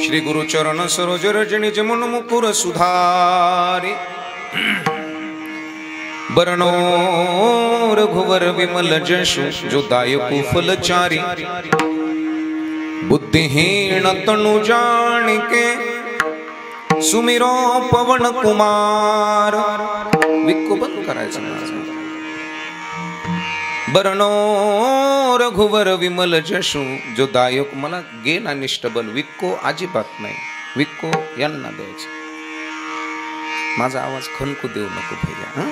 श्री गुरु चरण सरोज रजनी जमुन मुकुर सुधारी बरनो रघुवर विमल जशु जो दायकु फलचारी बुद्धिहीन तनु जानिके सुमिरो पवन कुमार विक्को बंद करायचं बरनो रघुवर विमल जशु जो दायक मला गेन अनिष्टबल विक्को अजिबात नाही विक्को यांना द्यायचे माझा आवाज खनकू देऊ नको भैया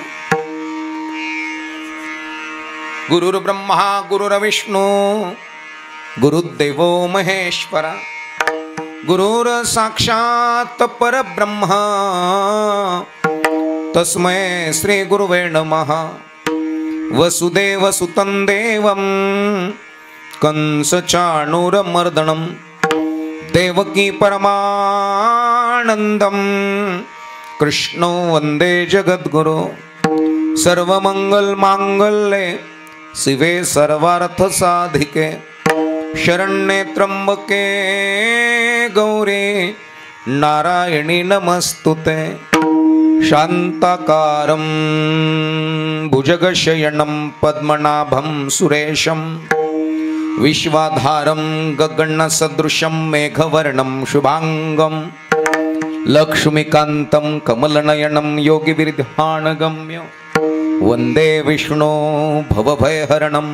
गुरुर् ब्रह्मा गुरुर्विष्णू गुरुदेवो महेश्वरा गुरुर साक्षात परब्रह्म तस्मै श्री गुरुवे नमः वसुदेव सुतं देवं कंस चाणूरमर्दनं देवकी परमानन्दं कृष्णो वन्दे जगद्गुरो सर्वमंगल मांगल्ये शिवे सर्वार्थ साधिके शरण्ये त्र्यंबके गौरी नारायणी नमस्तुते शांताकारं भुजगशयनं पद्मनाभं सुरेशं विश्वाधारं गगनसदृशं मेघवर्णं शुभांगं लक्ष्मीकान्तं कमलनयनं योगिविरध्यानगम्य वंदे विष्णु भवभयहरणं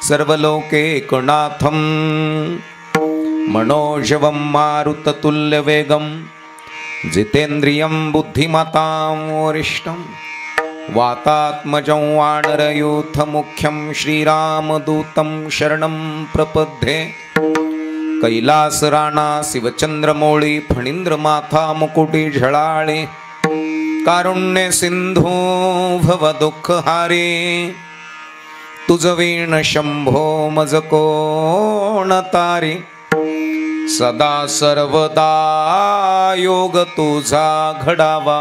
सर्वलोकैकनाथं मनोजवं मारुततुल्यवेगं जितेन्द्रियं बुद्धिमतां वरिष्ठं वातात्मजं वानरयूथमुख्यं श्रीरामदूतं शरणं प्रपद्ये कैलासराणा शिवचंद्रमौळी फणींद्रमाथा मुकुटी झळाळे कारुण्य सिंधू भव दुःखहारी तुझ वीण शंभो मज कोण तारी सदा सर्वदा योग तुझा घडावा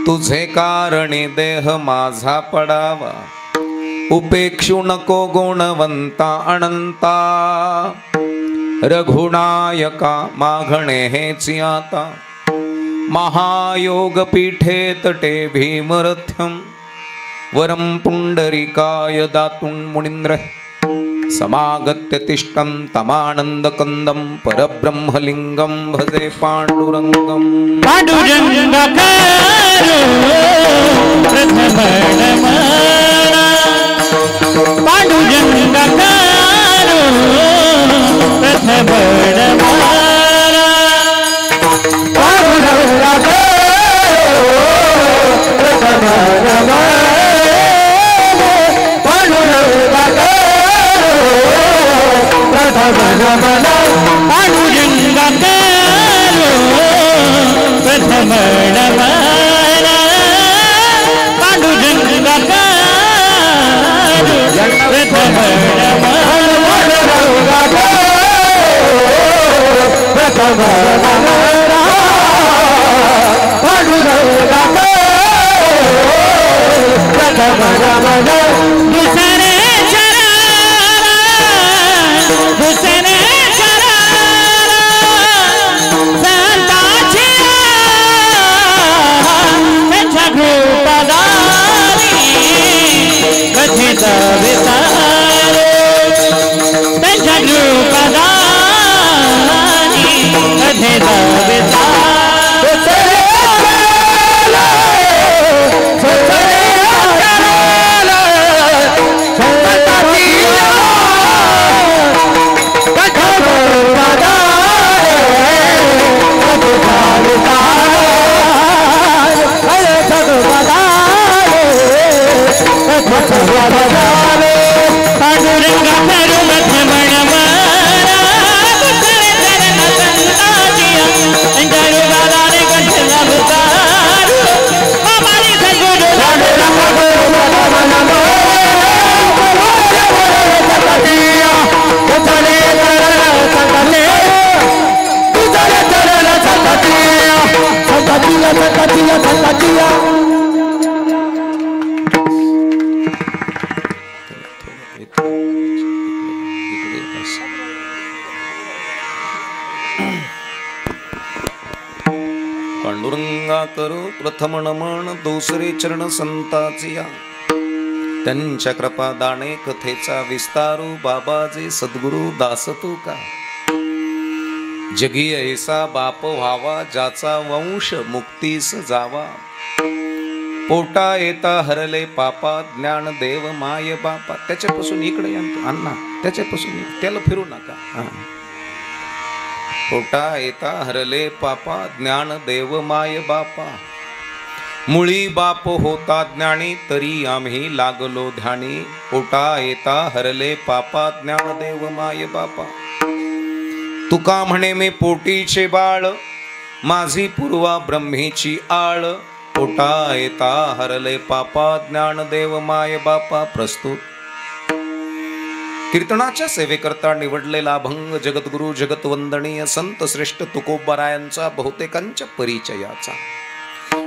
तुझे कारणी देह माझा पडावा उपेक्षू नको गुणवंता अनंता रघुनायका मागणे हेच आता महायोग पीठे तटे भीमरथ्यम वरम पुंडरीकाय दातुं मुनीन्द्र समागत्य तिष्ठं तमानंदकंदं परब्रह्मलिंगं भजे पांडुरंगं पांडुरंगकारो प्रथमनमना पांडुरंगकारो प्रथमनमना कथित करू प्रथम नमन दुसरे चरण संताचिया त्यांच्या कृपा दाणे कथेचा विस्तारू बाबाजी सद्गुरु दास तू का जगी ऐसा बाप व्हावा ज्याचा वंश मुक्तीस जावा पोटा येता हरले पापा ज्ञान देव माय बापा त्याच्यापासून इकडे अण्णा त्याच्यापासून त्याला फिरू नका पोटा येता हरले पापा ज्ञान देव माय बापा मुळी बाप होता ज्ञानी तरी आम्ही लागलो ध्यानी पोटा येता हरले पापा ज्ञान देव माय बापा तुका म्हणे मी पोटीचे बाळ माझी पूर्वा ब्रह्मेची आळ पोटा येता हरले पापा ज्ञान देव माय बापा प्रस्तुत कीर्तनाच्या सेवेकरता निवडलेला अभंग जगद्गुरु जगतवंदनीय संत श्रेष्ठ तुकोबारायांचा बहुतेकांच्या परिचयाचा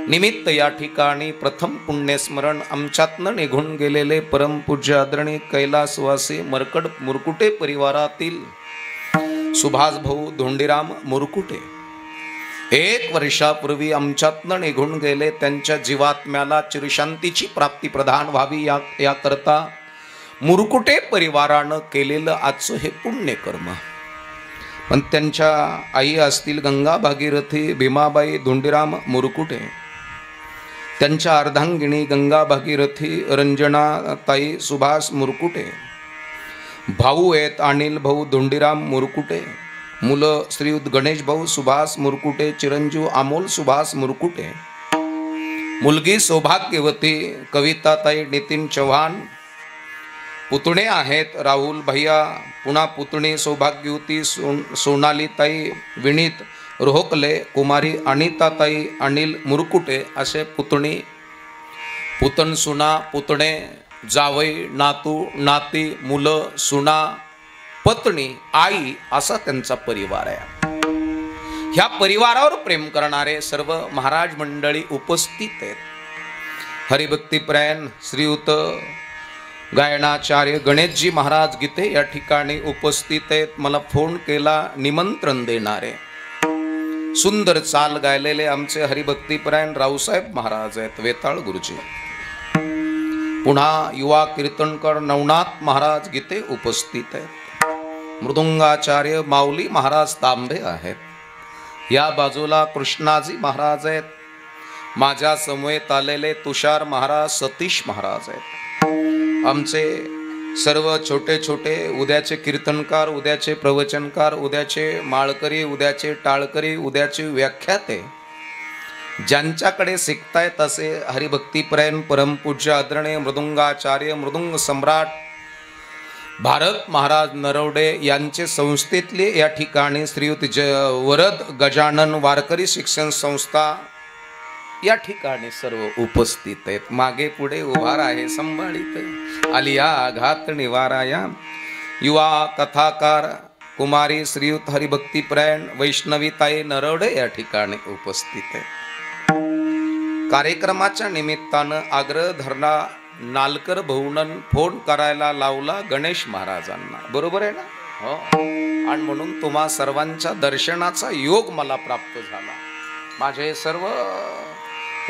निमित्त या ठिकाणी प्रथम पुण्यस्मरण आमच्यातनं निघून गेलेले परमपूज्य आदरणीय कैलासवासी मरकड मुरकुटे परिवारातील सुभाष भाऊ धोंडीराम मुरकुटे 1 वर्षापूर्वी आमच्यातनं निघून गेले त्यांच्या जीवात्म्याला चिरशांतीची प्राप्ती प्रदान व्हावी याकरता मुरकुटे परिवारानं केलेलं आजचं हे पुण्यकर्म पण त्यांच्या आई असतील गंगा भागीरथी भीमाबाई धोंडीराम मुरकुटे त्यांच्या अर्धांगिणी गंगा भागीरथी रंजना ताई सुभाष मुरकुटे भाऊ आहेत अनिल भाऊ धोंडीराम मुरकुटे मुलं श्रीयुत गणेश भाऊ सुभाष मुरकुटे चिरंजीव अमोल सुभाष मुरकुटे मुलगी सौभाग्यवती कविताताई नितीन चव्हाण पुतणे आहेत राहुल भैया पुन्हा पुतणी सौभाग्यवती सोनालीताई विनीत रोहकले कुमारी अनिताताई अनिल मुरकुटे असे पुतणी पुतण सुना पुतणे जावई नातू नाती मुलं सुना पत्नी आई असा त्यांचा परिवार आहे ह्या परिवारावर प्रेम करणारे सर्व महाराज मंडळी उपस्थित आहेत हरिभक्तीपरायण श्रीयुत गायनाचार्य गणेशजी महाराज गीते या ठिकाणी उपस्थित आहेत मला फोन केला निमंत्रण देणारे सुंदर चाल गायलेले आमचे हरिभक्तीपरायण रावसाहेब महाराज आहेत वेताळ गुरुजी पुन्हा युवा कीर्तनकर नवनाथ महाराज गीते उपस्थित आहेत मृदुंगाचार्य माऊली महाराज तांबे आहेत या बाजूला कृष्णाजी महाराज आहेत माझ्या समवेत आलेले तुषार महाराज सतीश महाराज आहेत आमचे सर्व छोटे छोटे उद्याचे कीर्तनकार उद्याचे प्रवचनकार उद्याचे माळकरी उद्याचे टाळकरी उद्याचे व्याख्याते ज्यांच्याकडे शिकतायत असे हरिभक्तीपरायण परमपूज्य आदरणीय मृदुंगाचार्य मृदुंग सम्राट भारत महाराज नरवडे यांचे संस्थेतले या ठिकाणी श्रीयुत वरद गजानन वारकरी शिक्षण संस्था या ठिकाणी सर्व उपस्थित आहेत मागे पुढे उभार आहे संभाळीत आलिया घात निवाराया युवा कथाकार कुमारी श्रीयुत हरिभक्तीपरायण वैष्णवीताई नरवडे या ठिकाणी उपस्थित आहे कार्यक्रमाच्या निमित्तानं आग्रह धरला नालकर भाऊनं फोन करायला लावला गणेश महाराजांना बरोबर आहे ना हो आणि म्हणून तुम्हा सर्वांच्या दर्शनाचा योग मला प्राप्त झाला माझे सर्व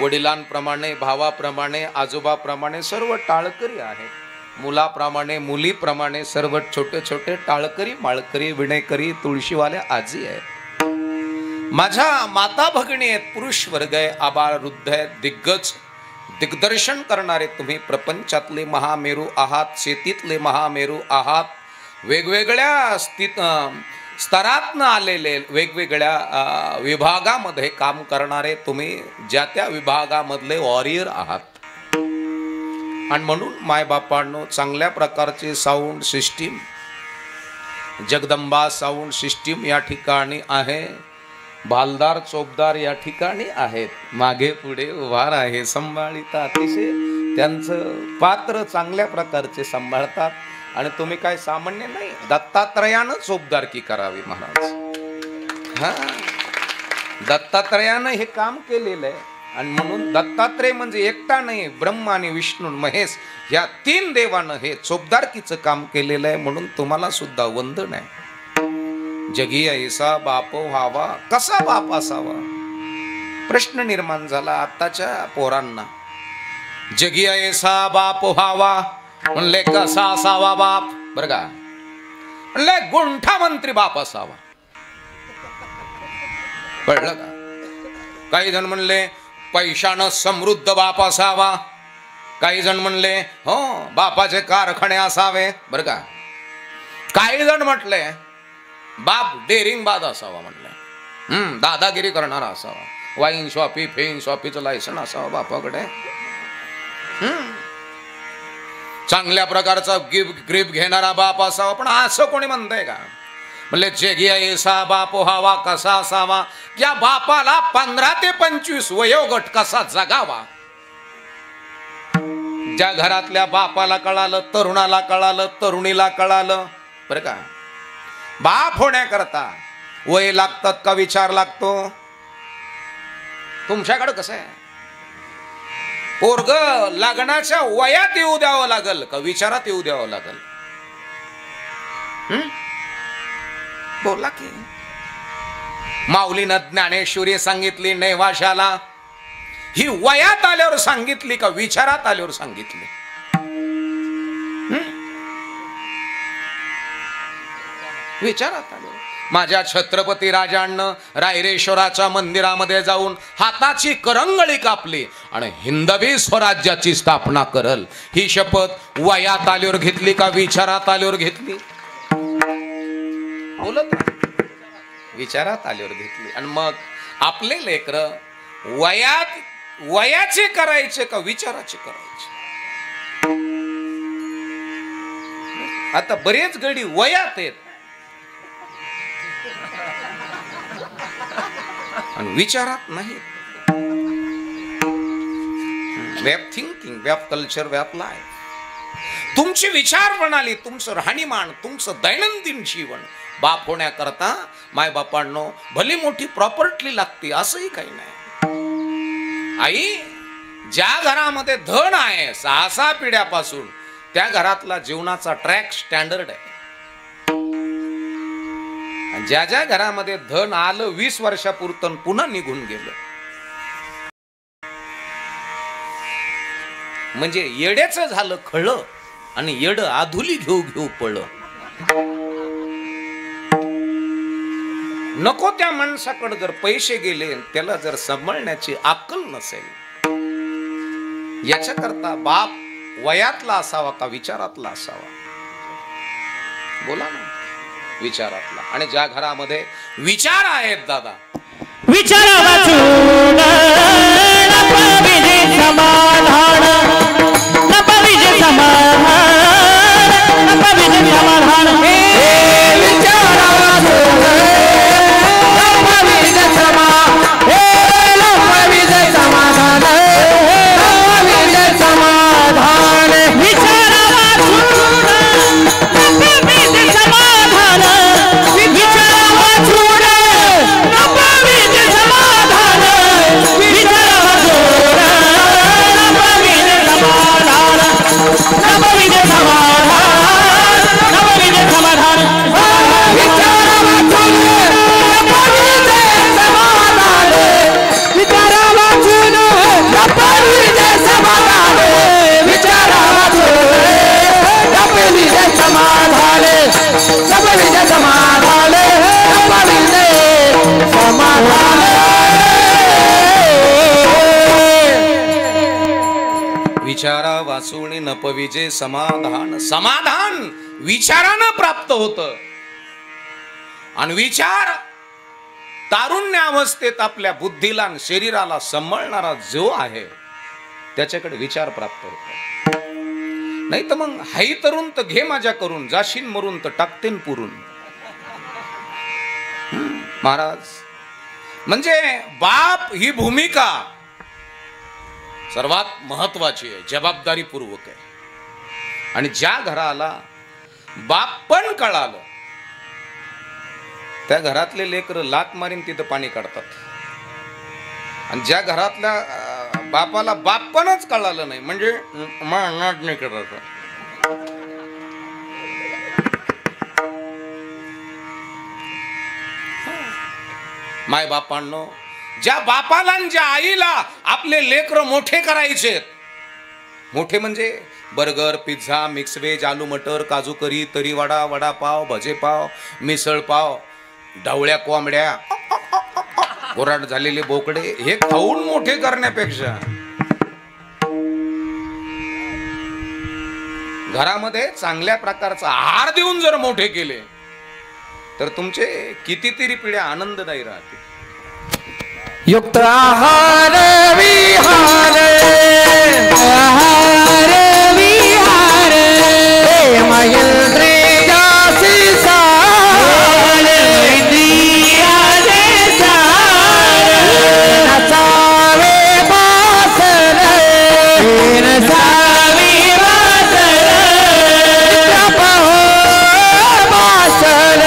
वडिलांप्रमाणे भावाप्रमाणे आजोबाप्रमाणे सर्व टाळकरी आहेत मुलाप्रमाणे मुलीप्रमाणे सर्व छोटे छोटे टाळकरी माळकरी विणेकरी तुळशीवाले आजी आहेत माझ्या माता भगिनी आहेत पुरुष वर्ग आहे आबाळ वृद्ध आहेत दिग्दर्शन करणारे तुम्ही प्रपंचातले महामेरू आहात शेतीतले महामेरू आहात वेगवेगळ्या स्तरातनं आलेले वेगवेगळ्या विभागामध्ये काम करणारे तुम्ही ज्या त्या विभागामधले वॉरियर आहात आणि म्हणून मायबापांनो चांगल्या प्रकारचे sound system Jagdamba sound system या ठिकाणी आहे भालदार चोपदार या ठिकाणी आहेत मागे पुढे उभार आहे संभाळीत अतिशय त्यांचं पात्र चांगल्या प्रकारचे सांभाळतात आणि तुम्ही काय सामान्य नाही दत्तात्रयानं चोपदारकी करावी महाराज हा दत्तात्रयानं हे काम केलेलं आहे आणि म्हणून दत्तात्रय म्हणजे एकटा नाही ब्रह्म आणि विष्णू महेश या 3 देवानं हे चोपदारकीचं काम केलेलं आहे म्हणून तुम्हाला सुद्धा वंदन आहे जगी ऐसा बाप व्हावा कसा बाप असावा प्रश्न निर्माण झाला आत्ताच्या पोरांना, जगी ऐसा बाप व्हावा म्हणले कसा असावा बाप, बर का, म्हणले गुंठा मंत्री बाप असावा. कळलं का? काही जण म्हणले पैशानं समृद्ध बाप असावा, काही जण म्हणले हो बापाचे कारखाने असावे, बर का. काही जण म्हटले बाप डेअरिंगबाज असावा, म्हणले दादागिरी करणारा असावा, वाईन शॉपी फेन शॉपीचं लायसन असावं बापाकडे, चांगल्या प्रकारचा ग्रीप घेणारा बाप असावा. पण असं कोणी म्हणतंय का? म्हणले जगी ऐसा बाप व्हावा कसा असावा, या बापाला 15 ते 25 वयोगट कसा जगावा. ज्या घरातल्या बापाला कळालं, तरुणाला कळालं, तरुणीला कळालं, बरं का, बाप होण्याकरता वय लागतात का विचार लागतो. तुमच्याकडे कसं आहे, पोरग लग्नाच्या वयात येऊ द्यावं लागल का विचारात येऊ द्यावं लागल? बोला की. माऊलीनं ज्ञानेश्वरी सांगितली नेवाशाला, ही वयात आल्यावर सांगितली का विचारात आल्यावर सांगितली? विचारात आल्यावर. माझ्या छत्रपती राजांनं रायरेश्वराच्या मंदिरामध्ये जाऊन हाताची करंगळी कापली आणि हिंदवी स्वराज्याची स्थापना करल ही शपथ वयात आल्यावर घेतली का विचारात आल्यावर घेतली? बोलत विचारात आल्यावर घेतली. आणि मग आपले लेकर वयाचे करायचे का विचाराचे करायचे? आता बरेच गडी वयात आहेत आणि विचारात नाही. Web thinking, web culture, web life. तुमची विचार प्रणाली, तुमचं राहणीमान, तुमचं दैनंदिन जीवन बाप होण्याकरता मायबापांनो भली मोठी प्रॉपर्टी लागते असंही काही नाही. आई, ज्या घरामध्ये धन आहे 6-6 पिढ्यापासून, त्या घरातला जीवनाचा ट्रॅक स्टँडर्ड आहे. ज्या ज्या घरामध्ये धन आलं 20 वर्षापुरतं पुन्हा निघून गेलं, म्हणजे येड्याचं झालं खळं आणि येड आधुली घेऊ घेऊ पळलं. नको त्या माणसाकडे जर पैसे गेले, त्याला जर सांभाळण्याची अक्कल नसेल, याच्याकरता बाप वयातला असावा का विचारातला असावा? बोला ना, विचारातला. आणि ज्या घरामध्ये विचार आहेत दादा, विचारा वाचून नपविजे समाधान, नपविजे समाधान, नपविजे समाधान. हे विचारा वाचून नपविजे समाधान, हे नपविजे समाधान, नपविजे समाधान. विचारा वाचून नपविजे समाधान, विचारा वाचून नपविजे समाधान, विचारा वाचून नपविजे समाधान, नपविजे समाधान, नपविजे समाधान. विचारा वाचून नपविजे समाधान, विचारा वाचून नपविजे समाधान, विचारा वाचून नपविजे समाधान, नपविजे समाधान, नपविजे समाधान. विचारा वाचून नपविजे समाधान. समाधान विचारानं प्राप्त होतं. आणि विचार तारुण्यावस्थेत आपल्या बुद्धीला आणि शरीराला सांभाळणारा जो आहे त्याच्याकडे विचार प्राप्त होतो. नाही तर मग हाई तरुण तर घे माझ्या करून, जाशीन मरून तर टाकतेन पुरून. महाराज, म्हणजे बाप ही भूमिका सर्वात महत्वाची आहे, जबाबदारीपूर्वक आहे. आणि ज्या घराला बाप पण कळालं, त्या घरातले लेकर लात मारीन तिथं पाणी काढतात. आणि ज्या घरातल्या बापाला बाप पणच कळालं नाही, म्हणजे नाट नाही करत. माय बापांनो, ज्या बापाला आणि ज्या आईला आपले लेकरं मोठे करायचे, मोठे म्हणजे बर्गर, पिझ्झा, मिक्स व्हेज, आलू मटर, काजू करी, तरी वडा, वडापाव, भजे पाव, मिसळ पाव, ढवळ्या कोंबड्या, गोराट झालेले बोकडे हे खाऊन मोठे करण्यापेक्षा घरामध्ये चांगल्या प्रकारचा आहार देऊन जर मोठे केले तर तुमचे कितीतरी पिढ्या आनंददायी राहतील. युक्त आहार विहार, आहार विहार, महेंद्रियासी सार, इंद्रियाचे सार, नसावे बासल, नसावी बासल, निद्रापहो बासल,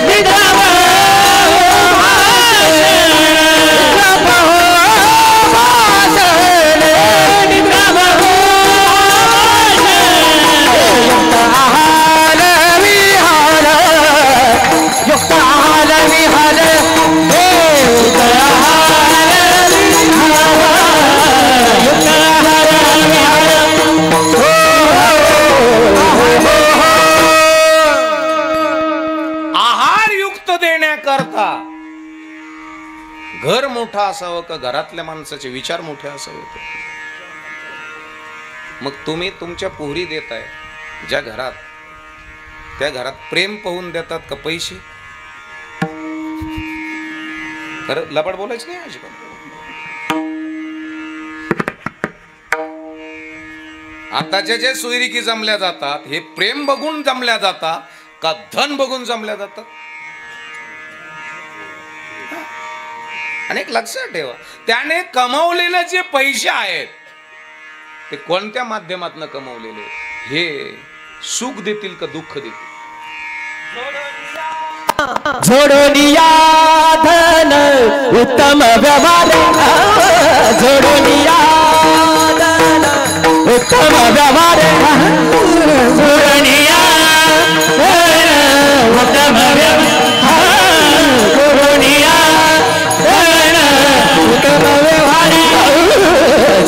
निद्रापहो घर मोठा असावं का घरातल्या माणसाचे विचार मोठे असावे. मग तुम्ही तुमच्या पोरी देताय ज्या घरात, त्या घरात प्रेम पाहून देतात का पैसे? खरं लबाड बोलायचं नाही अजिबात. आताच्या जे सोयरिकी जमल्या जातात हे प्रेम बघून जमल्या जातात का धन बघून जमल्या जातात? आणि एक लक्षात ठेवा, त्याने कमवलेले जे पैसे आहेत ते कोणत्या माध्यमातून कमवलेले, हे सुख देतील का दुःख देतील? जोडोनिया धन उत्तम व्यवहार, जोडोनिया धन उत्तम व्यवहार, जोडोनिया धन उत्तम व्यवहार, जोडोनिया धन उत्तम व्यवहार,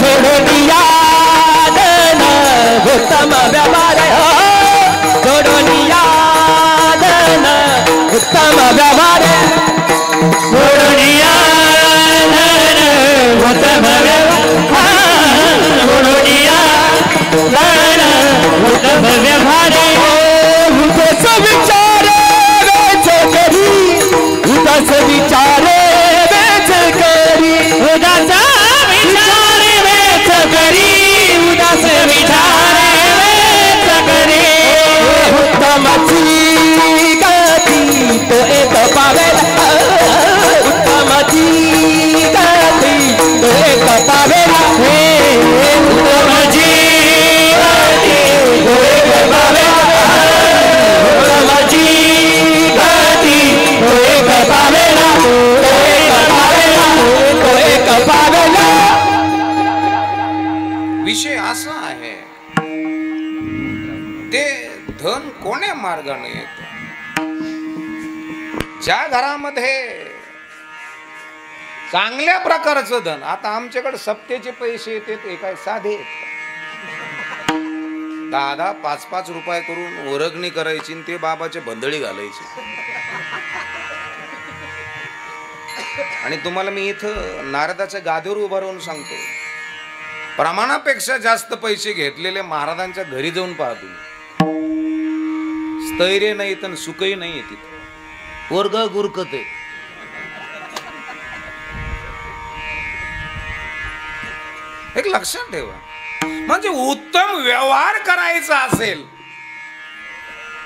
जोडोनिया धन उत्तम व्यवहार, जोडोनिया धन उत्तम व्यवहार, जोडोनिया धन उत्तम व्यवहार, जोडोनिया धन उत्तम व्यवहार, उदास विचारे वेच करी, उदास विचारे वेच करी, उदास विचारे वेच करी, उदास विचारे वेच करी, उत्तमची गती तो एक पावेला, उत्तमची गती तो एक पावेला, उत्तमची गती तो एक पावेला, उत्तमची गती तो एक पावेला, तो एक पावेला, तो एक पावेला. विषय असा आहे, ते धन कोण्या मार्गाने येत? ज्या घरामध्ये चांगल्या प्रकारचं धन, आता आमच्याकडे सप्तेचे पैसे येते ते काय साधे आहेत? 10-10, 5-5 रुपये करून वर्गणी करायची आणि ते बाबाचे बंदळी घालायची. आणि तुम्हाला मी इथं नारदाच्या गादीवर उभं राहून सांगतो, प्रमाणापेक्षा जास्त पैसे घेतलेले महाराजांच्या घरी जाऊन पाहतो. स्थैर्य नाही तर सुखही नाही तिथं, वर्ग गुरकते. एक लक्षात ठेवा, म्हणजे उत्तम व्यवहार करायचा असेल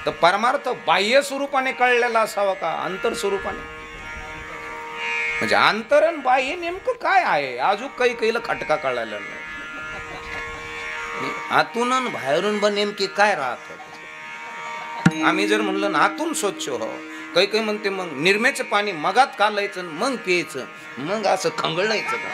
तर परमार्थ बाह्य स्वरूपाने कळलेला असावा का अंतर स्वरूपाने? म्हणजे अंतरण बाह्य नेमकं काय आहे अजून काही काहीला खटका कळायला नाही. आतून आणि बाहेरून पण नेमके काय राहत? आम्ही जर म्हणलं ना आतून स्वच्छ हो, काही काही म्हणते मग निरमेचं पाणी मगात कालायचं मग प्यायचं, मग असं खंगळायचं का?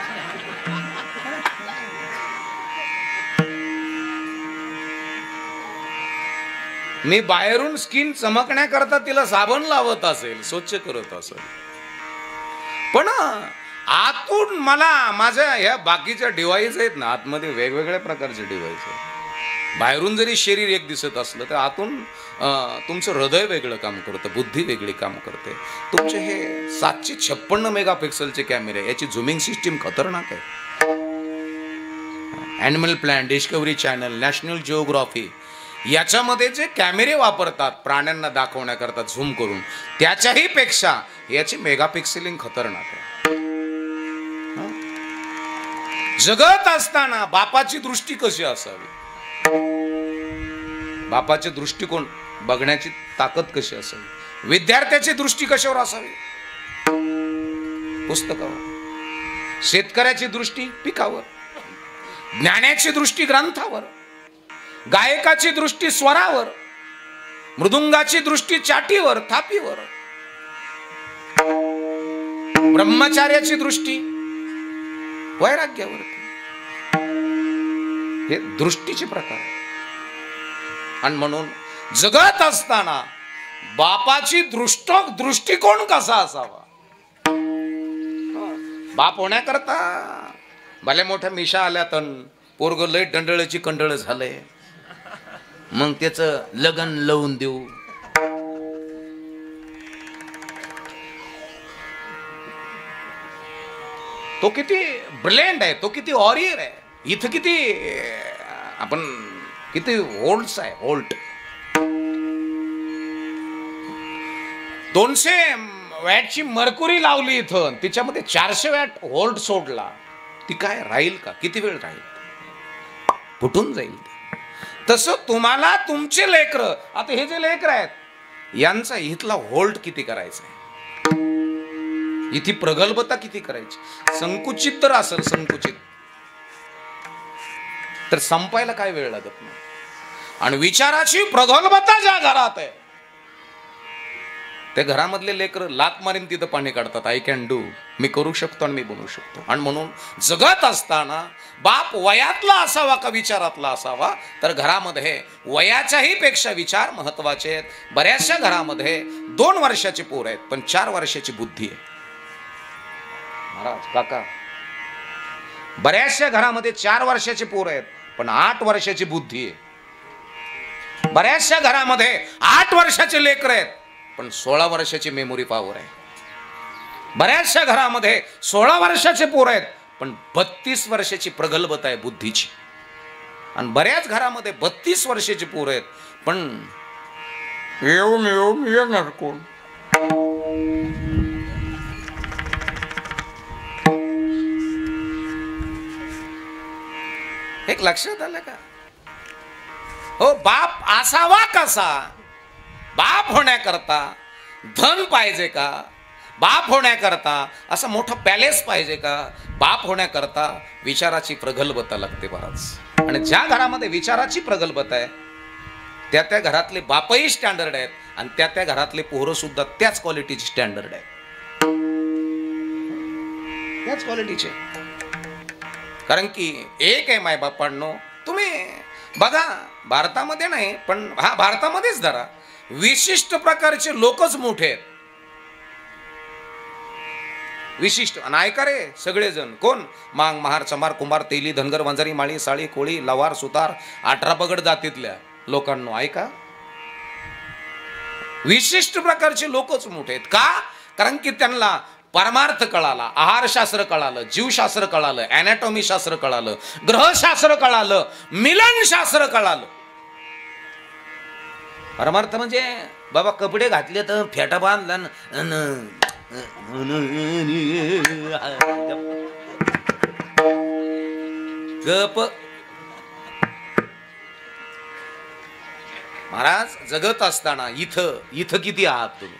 मी बाहेरून स्किन चमकण्याकरता तिला साबण लावत असेल, स्वच्छ करत असेल, पण आतून मला माझ्या ह्या बाकीच्या डिव्हाइस आहेत ना, आतमध्ये वेगवेगळ्या प्रकारचे डिव्हाइस आहेत. बाहेरून जरी शरीर एक दिसत असलं तर आतून तुमचं हृदय वेगळं काम करतं, बुद्धी वेगळी काम करते. तुमचे हे 756 मेगापिक्सलचे कॅमेरे, याची झुमिंग सिस्टीम खतरनाक आहे. Animal plan, discovery channel, national geography याच्यामध्ये जे कॅमेरे वापरतात प्राण्यांना दाखवण्याकरता झूम करून, त्याच्याही पेक्षा याची मेगापिक्सेलिंग खतरनाक आहे. जगत असताना बापाची दृष्टी कशी असावी, बापाचे दृष्टिकोन बघण्याची ताकद कशी असावी, विद्यार्थ्याची दृष्टी कशावर असावी, पुस्तकावर, शेतकऱ्याची दृष्टी पिकावर, ज्ञानाची दृष्टी ग्रंथावर, गायकाची दृष्टी स्वरावर, मृदुंगाची दृष्टी चाटीवर थापीवर, ब्रह्मचार्याची दृष्टी वैराग्यावरती. हे दृष्टीचे प्रकार. आणि म्हणून जगत असताना बापाची दृष्टिकोन कसा असावा. बाप होण्याकरता भले मोठ्या मिशा आल्या तन पोरग लय डंडळची कंडळ झालंय, मग त्याच लगन लावून देऊ. तो किती ब्रिलियंट आहे, तो किती ऑरियर आहे, इथं किती आपण किती व्होल्ट्स आहे, व्होल्ट 200 वॅटची मर्क्युरी लावली इथं, तिच्यामध्ये 400 वॅट व्होल्ट सोडला, ती काय राहील का, किती वेळ राहील, फुटून जाईल. तसं तुम्हाला तुमचे लेकर, आता हे जे लेकर आहेत यांचा इथला व्होल्ट किती करायचा आहे, इथे प्रगल्भता किती करायची. संकुचित तर असेल, संकुचित तर संपायला काय वेळ लागत नाही. आणि विचाराची प्रगल्भता ज्या घरात आहे त्या घरामधले लेकर लात मारीन तिथं पाणी काढतात. आय कॅन डू, मी करू शकतो आणि मी बनवू शकतो. आणि म्हणून जगत असताना बाप वयातला असावा का विचारातला असावा, तर घरामध्ये वयाच्याही पेक्षा विचार महत्वाचे आहेत. बऱ्याचशा घरामध्ये 2 वर्षाचे पोर आहेत पण 4 वर्षाची बुद्धी आहे. महाराज काका, बऱ्याचशा घरामध्ये 4 वर्षाचे पोर आहेत पण 8 वर्षाची बुद्धी आहे. बऱ्याचशा घरामध्ये 8 वर्षाचे लेकर आहेत पण 16 वर्षाची मेमोरी पॉवर आहे. बऱ्याचशा घरामध्ये 16 वर्षाचे पोर आहेत पण 32 वर्षाची प्रगल्भता आहे बुद्धीची. आणि बऱ्याच घरामध्ये 32 वर्षाचे पोर आहेत पण येऊन येऊन येणार कोण. एक लक्षात आलं का हो. बाप असावा कसा, बाप होण्याकरता धन पाहिजे का, बाप होण्याकरता असं मोठं पॅलेस पाहिजे का, बाप होण्याकरता विचाराची प्रगल्भता लागते बराच. आणि ज्या घरामध्ये विचाराची प्रगल्भता आहे त्या त्या घरातले बापही स्टँडर्ड आहेत आणि त्या त्या घरातले पोरं सुद्धा त्याच क्वालिटीचे स्टँडर्ड आहेत, त्याच क्वालिटीचे. कारण की एक आहे मायबापांनो, तुम्ही बघा भारतामध्ये नाही पण हा भारतामध्येच धरा, विशिष्ट प्रकारचे लोकच मोठे आहेत, विशिष्ट. आणि ऐका रे सगळेजण, कोण मांग महार चमार कुंभार तेली धनगर वंजारी माळी साळी कोळी लवार सुतार 18 पगड जातीतल्या लोकांनो ऐका, विशिष्ट प्रकारचे लोकच मोठे आहेत. का? कारण की त्यांना परमार्थ कळाला, आहारशास्त्र कळालं, जीवशास्त्र कळालं, ॲनाटॉमी शास्त्र कळालं, ग्रहशास्त्र कळालं, मिलनशास्त्र कळालं. परमार्थ म्हणजे बाबा कपडे घातले तर फेटा बांधला गप. महाराज जगत असताना इथं किती आहात तुम्ही,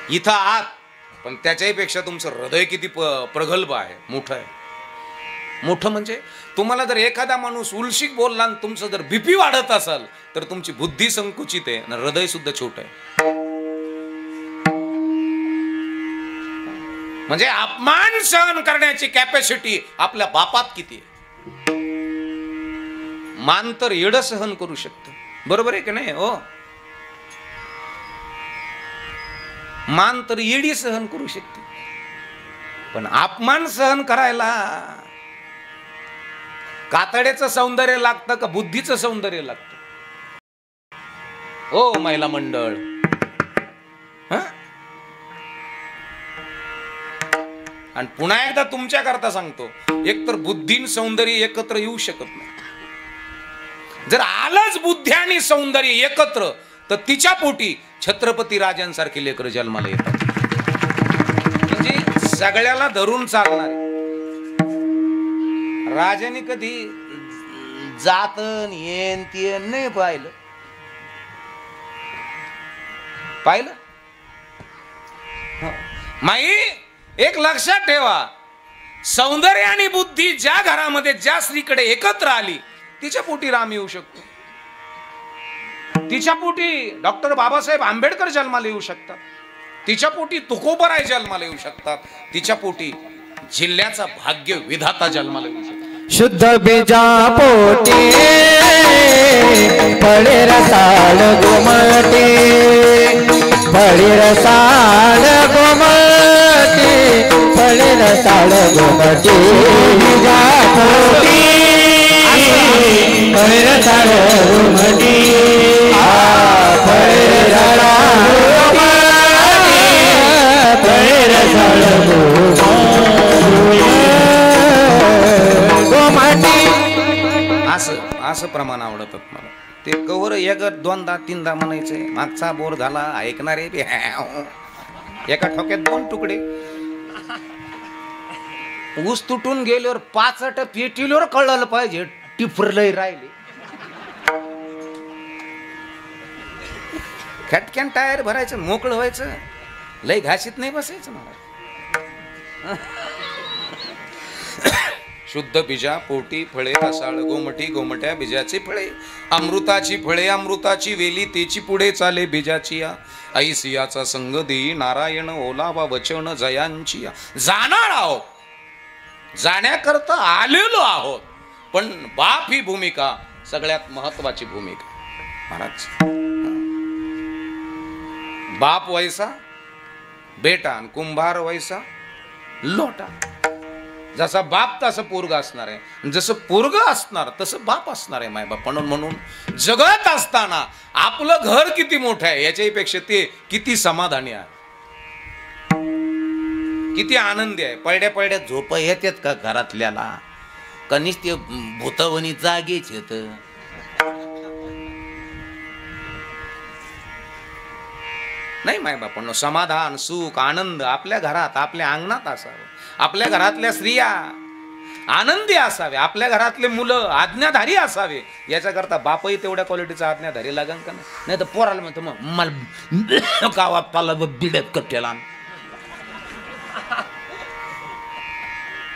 इथं आहात पण त्याच्याही पेक्षा तुमचं हृदय किती प्रगल्भ आहे, मोठं आहे. मोठं म्हणजे तुम्हाला जर एखादा माणूस उलशिक बोलला आणि तुमचं जर बीपी वाढत असेल तर तुमची बुद्धी संकुचित आहे आणि हृदय सुद्धा छोट आहे. म्हणजे अपमान सहन करण्याची कॅपॅसिटी आपल्या बापात किती आहे. मान तर येडं सहन करू शकतं, बरोबर आहे की नाही हो. मान तर येडी सहन करू शकते पण अपमान सहन करायला कातड्याचं सौंदर्य लागतं का बुद्धीचं सौंदर्य लागतं? ओ महिला मंडळ, आणि पुन्हा एकदा तुमच्या करता सांगतो, एकतर बुद्धी आणि सौंदर्य एकत्र येऊ शकत नाही. जर आलंच बुद्धी आणि सौंदर्य एकत्र, तर तिच्या पोटी छत्रपती राजांसारखी लेकरं जन्माला येतात. म्हणजे सगळ्याला धरून चालणारे. राजाने कधी जातन येन तेन नाही पाहिलं. माई एक लक्षात ठेवा, सौंदर्य आणि बुद्धी ज्या घरामध्ये ज्या स्त्रीकडे एकत्र आली, तिच्या पोटी राम येऊ शकतो. तिच्या पोटी डॉक्टर बाबासाहेब आंबेडकर जन्माला येऊ शकतात. तिच्या पोटी तुकोबराय जन्माला येऊ शकतात. तिच्या पोटी जिल्ह्याचा भाग्य विधाता जन्माला येऊ शकतात. शुद्ध बीजा पोटी फळे रसाळ गोमटी, फळे रसाळ गोमटी, फळे रसाळ गोमटी. बीजा पोटी फळे रसाळ गोमटी, फळे रसाळ गोमटी, फळे रसाळ असं प्रमाण आवडत मला. ते कवर एक दोनदा तीनदा म्हणायचे, मागचा बोर झाला ऐकणारे एका ठोक्यात 2 तुकडे. ऊस तुटून गेल्यावर 5 पेटीवर कळलं पाहिजे, टिफरलंय राहिले. खटक्यान टायर भरायचं, मोकळं व्हायचं, लय घाशीत नाही बसायचं मला. शुद्ध बीजा पोटी फळे रसाळ गोमटी, गोमट्या बीजाची फळे. अमृताची फळे अमृताची वेली, तेची पुढे चाले बीजाची या. ऐसियाचा संग देई नारायण, ओलावा वचन जयांची या. जाणार आहोत, जाण्याकरता आलेलो आहोत, पण बाप ही भूमिका सगळ्यात महत्वाची भूमिका. महाराज, बाप वैसा बेटा आणि कुंभार वैसा लोटा. जसा बाप तसं पोरग असणार आहे, जसं पोरग असणार तसं बाप असणार आहे माय बाप. म्हणून जगत असताना आपलं घर किती मोठं आहे याच्यापेक्षा ते किती समाधानी आहे, किती आनंदी आहे. पळड्या पळड्या झोप येतात का घरातल्याला? कनिष्ठ ते भूतवनी जागेच येत. नाही माय बापांनो, समाधान सुख आनंद आपल्या घरात आपल्या अंगणात असावं. आपल्या घरातल्या स्त्रिया आनंदी असावे, आपल्या घरातले मुलं आज्ञाधारी असावे. याच्याकरता बापही तेवढ्या क्वालिटीचा आज्ञाधारी लागन का नाही? तर पोराला म्हणतो मग मला गावात पाला बिड्यात कट्ट्याला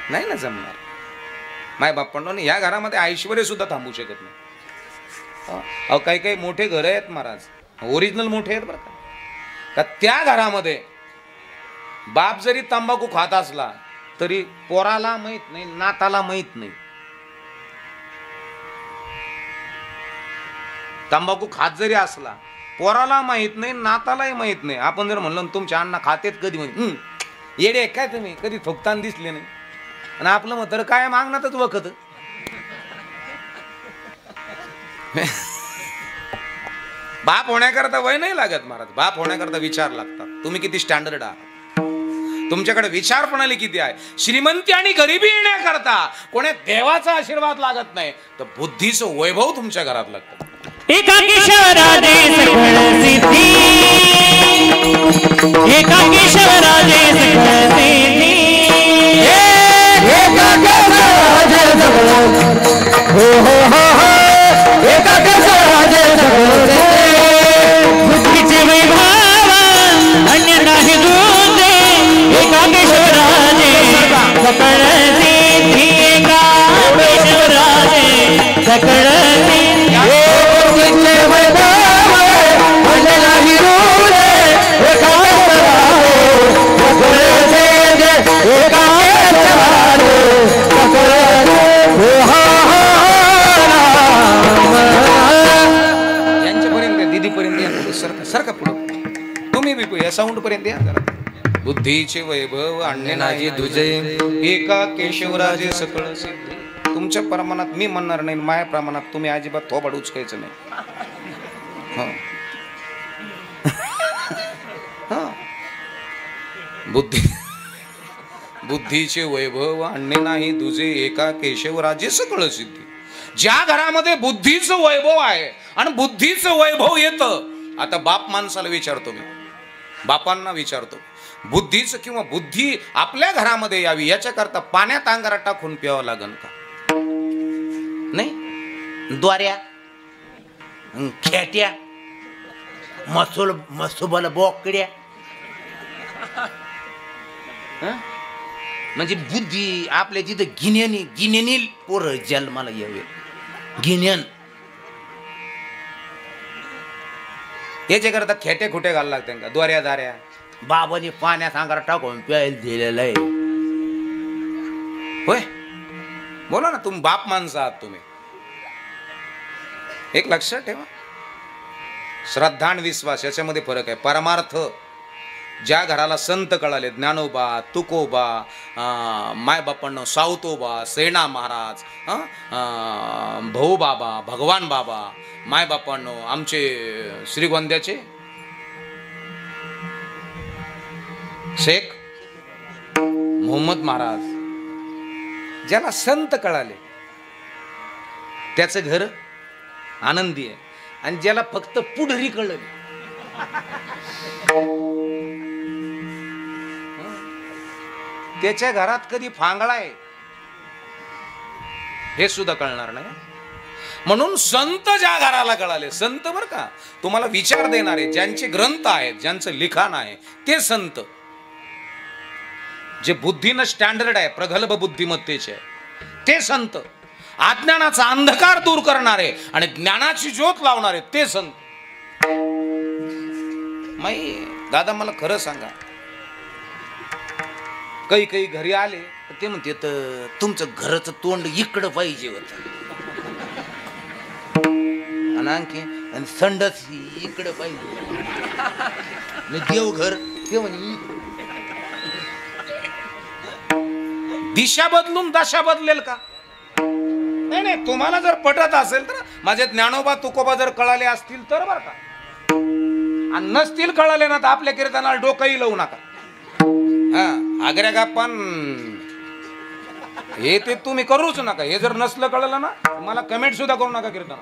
नाही ना जमणार. माय बापांनो, या घरामध्ये ऐश्वर्य सुद्धा थांबू शकत नाही. अहो काही काही मोठे घर आहेत महाराज, ओरिजिनल मोठे आहेत बरं का. त्या घरामध्ये बाप जरी तंबाखू खात असला तरी पोराला माहित नाही, नाताला माहित नाही. तंबाखू खात जरी असला पोराला माहित नाही, नातालाही माहित नाही. आपण जर म्हणलं तुमच्या अण्णा खातेत कधी, म्हणजे येडे काय तुम्ही, कधी थोकताना दिसले नाही. आणि आपलं म्हातारं काय मागणातच वखत. बाप होण्याकरता वय नाही लागत महाराज, बाप होण्याकरता विचार लागतात. तुम्ही किती स्टँडर्ड आहात, तुमच्याकडे विचार प्रणाली किती आहे. श्रीमंती आणि गरिबी येण्याकरता कोणा देवाचा आशीर्वाद लागत नाही, तर बुद्धीचं वैभव तुमच्या घरात लागतं. एका केशवराजे सकळ सिद्धी, एका केशवराजे सकळ सिद्धी, एका केशवराजे सकळ, हो हो हो हो, एका केशवराजे सकळ सिद्धी. बुद्धीचे वैभव अन्य नाही दुसरे, एका केशवराजे सकळ सिद्धी, एका केशवराजे सकळ सिद्धी. यांच्यापर्यंत दिदीपर्यंत या पुढे, सारखा पुढं तुम्ही बी या साऊंड पर्यंत या जरा. बुद्धीचे वैभव आणणे नाही तुझे, एका केशवराजे सकळ सिद्धी. तुमच्या प्रमाणात मी म्हणणार नाही, माझ्या प्रमाणात तुम्ही अजिबात थोबाड उचकायचं नाही. बुद्धीचे वैभव आणणे नाही तुझे, एका केशवराजे सकळ सिद्धी. ज्या घरामध्ये बुद्धीचं वैभव आहे आणि बुद्धीचं वैभव येतं. आता बाप माणसाला विचारतो मी, बापांना विचारतो, बुद्धीचं किंवा बुद्धी आपल्या घरामध्ये यावी याच्याकरता पाण्यात अंगारा टाकून प्यावं लागन का? नाही. द्वाऱ्या, खेट्या, मसुबाला बोकड्या, म्हणजे बुद्धी आपल्या तिथं गिन्यानी पोरं जन्माला यावे. गिन्यान याच्याकरता खेटे खुटे घाल लागते का? द्वाऱ्या दाऱ्या बाबाने पाण्यात अंगारा टाकून प्यायला दिलेलं आहे. होय, बोला ना, तुम्ही बाप माणसं आहात तुम्ही. एक लक्षात ठेवा, श्रद्धा आणि विश्वास याच्यामध्ये फरक आहे. परमार्थ ज्या घराला संत कळाले, ज्ञानोबा, तुकोबा, मायबापांना सावतोबा, सेना महाराज, भाऊ बाबा, भगवान बाबा, मायबापांनो आमचे श्रीगोंद्याचे शेख मोहम्मद महाराज, ज्याला संत कळाले त्याचं घर आनंदी आहे. आणि ज्याला फक्त पुढरी कळलं त्याच्या घरात कधी फांगळा आहे हे सुद्धा कळणार नाही. म्हणून संत ज्या घराला कळाले, संत बर का, तुम्हाला विचार देणारे, ज्यांचे ग्रंथ आहेत, ज्यांचं लिखाण आहे, ते संत. जे बुद्धीनं स्टँडर्ड आहे, प्रगल्भ बुद्धिमत्तेचे आहे, ते संत. अज्ञानाचा अंधकार दूर करणारे आणि ज्ञानाची ज्योत लावणारे ते संत. माई दादा मला खरं सांगा, काही घरी आले ते म्हणते तर तुमचं घराचं तोंड इकडं पाहिजे होत, आणि आणखी आणि संडस इकडं पाहिजे. देवघर ते म्हणे दिशा बदलून दशा बदलेल का? नाही नाही, तुम्हाला जर पटत असेल तर माझे ज्ञानोबा तुकोबा जर कळाले असतील तर बर का, आणि नसतील कळाले ना तर आपल्या कीर्तनाला डोकंही लावू नका. हा आग्र्या का पण हे ते तुम्ही करूच नका. हे जर नसलं कळलं ना मला कमेंट सुद्धा करू नका कीर्तन.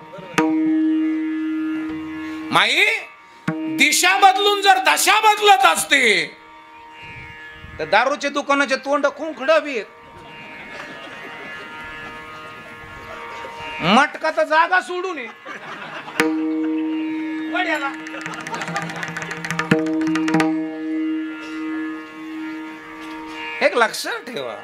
माई दिशा बदलून जर दशा बदलत असते तर दारूचे दुकानाचे तोंड खुंखड बी मटका तर जागा सोडून एक लक्षात ठेवा,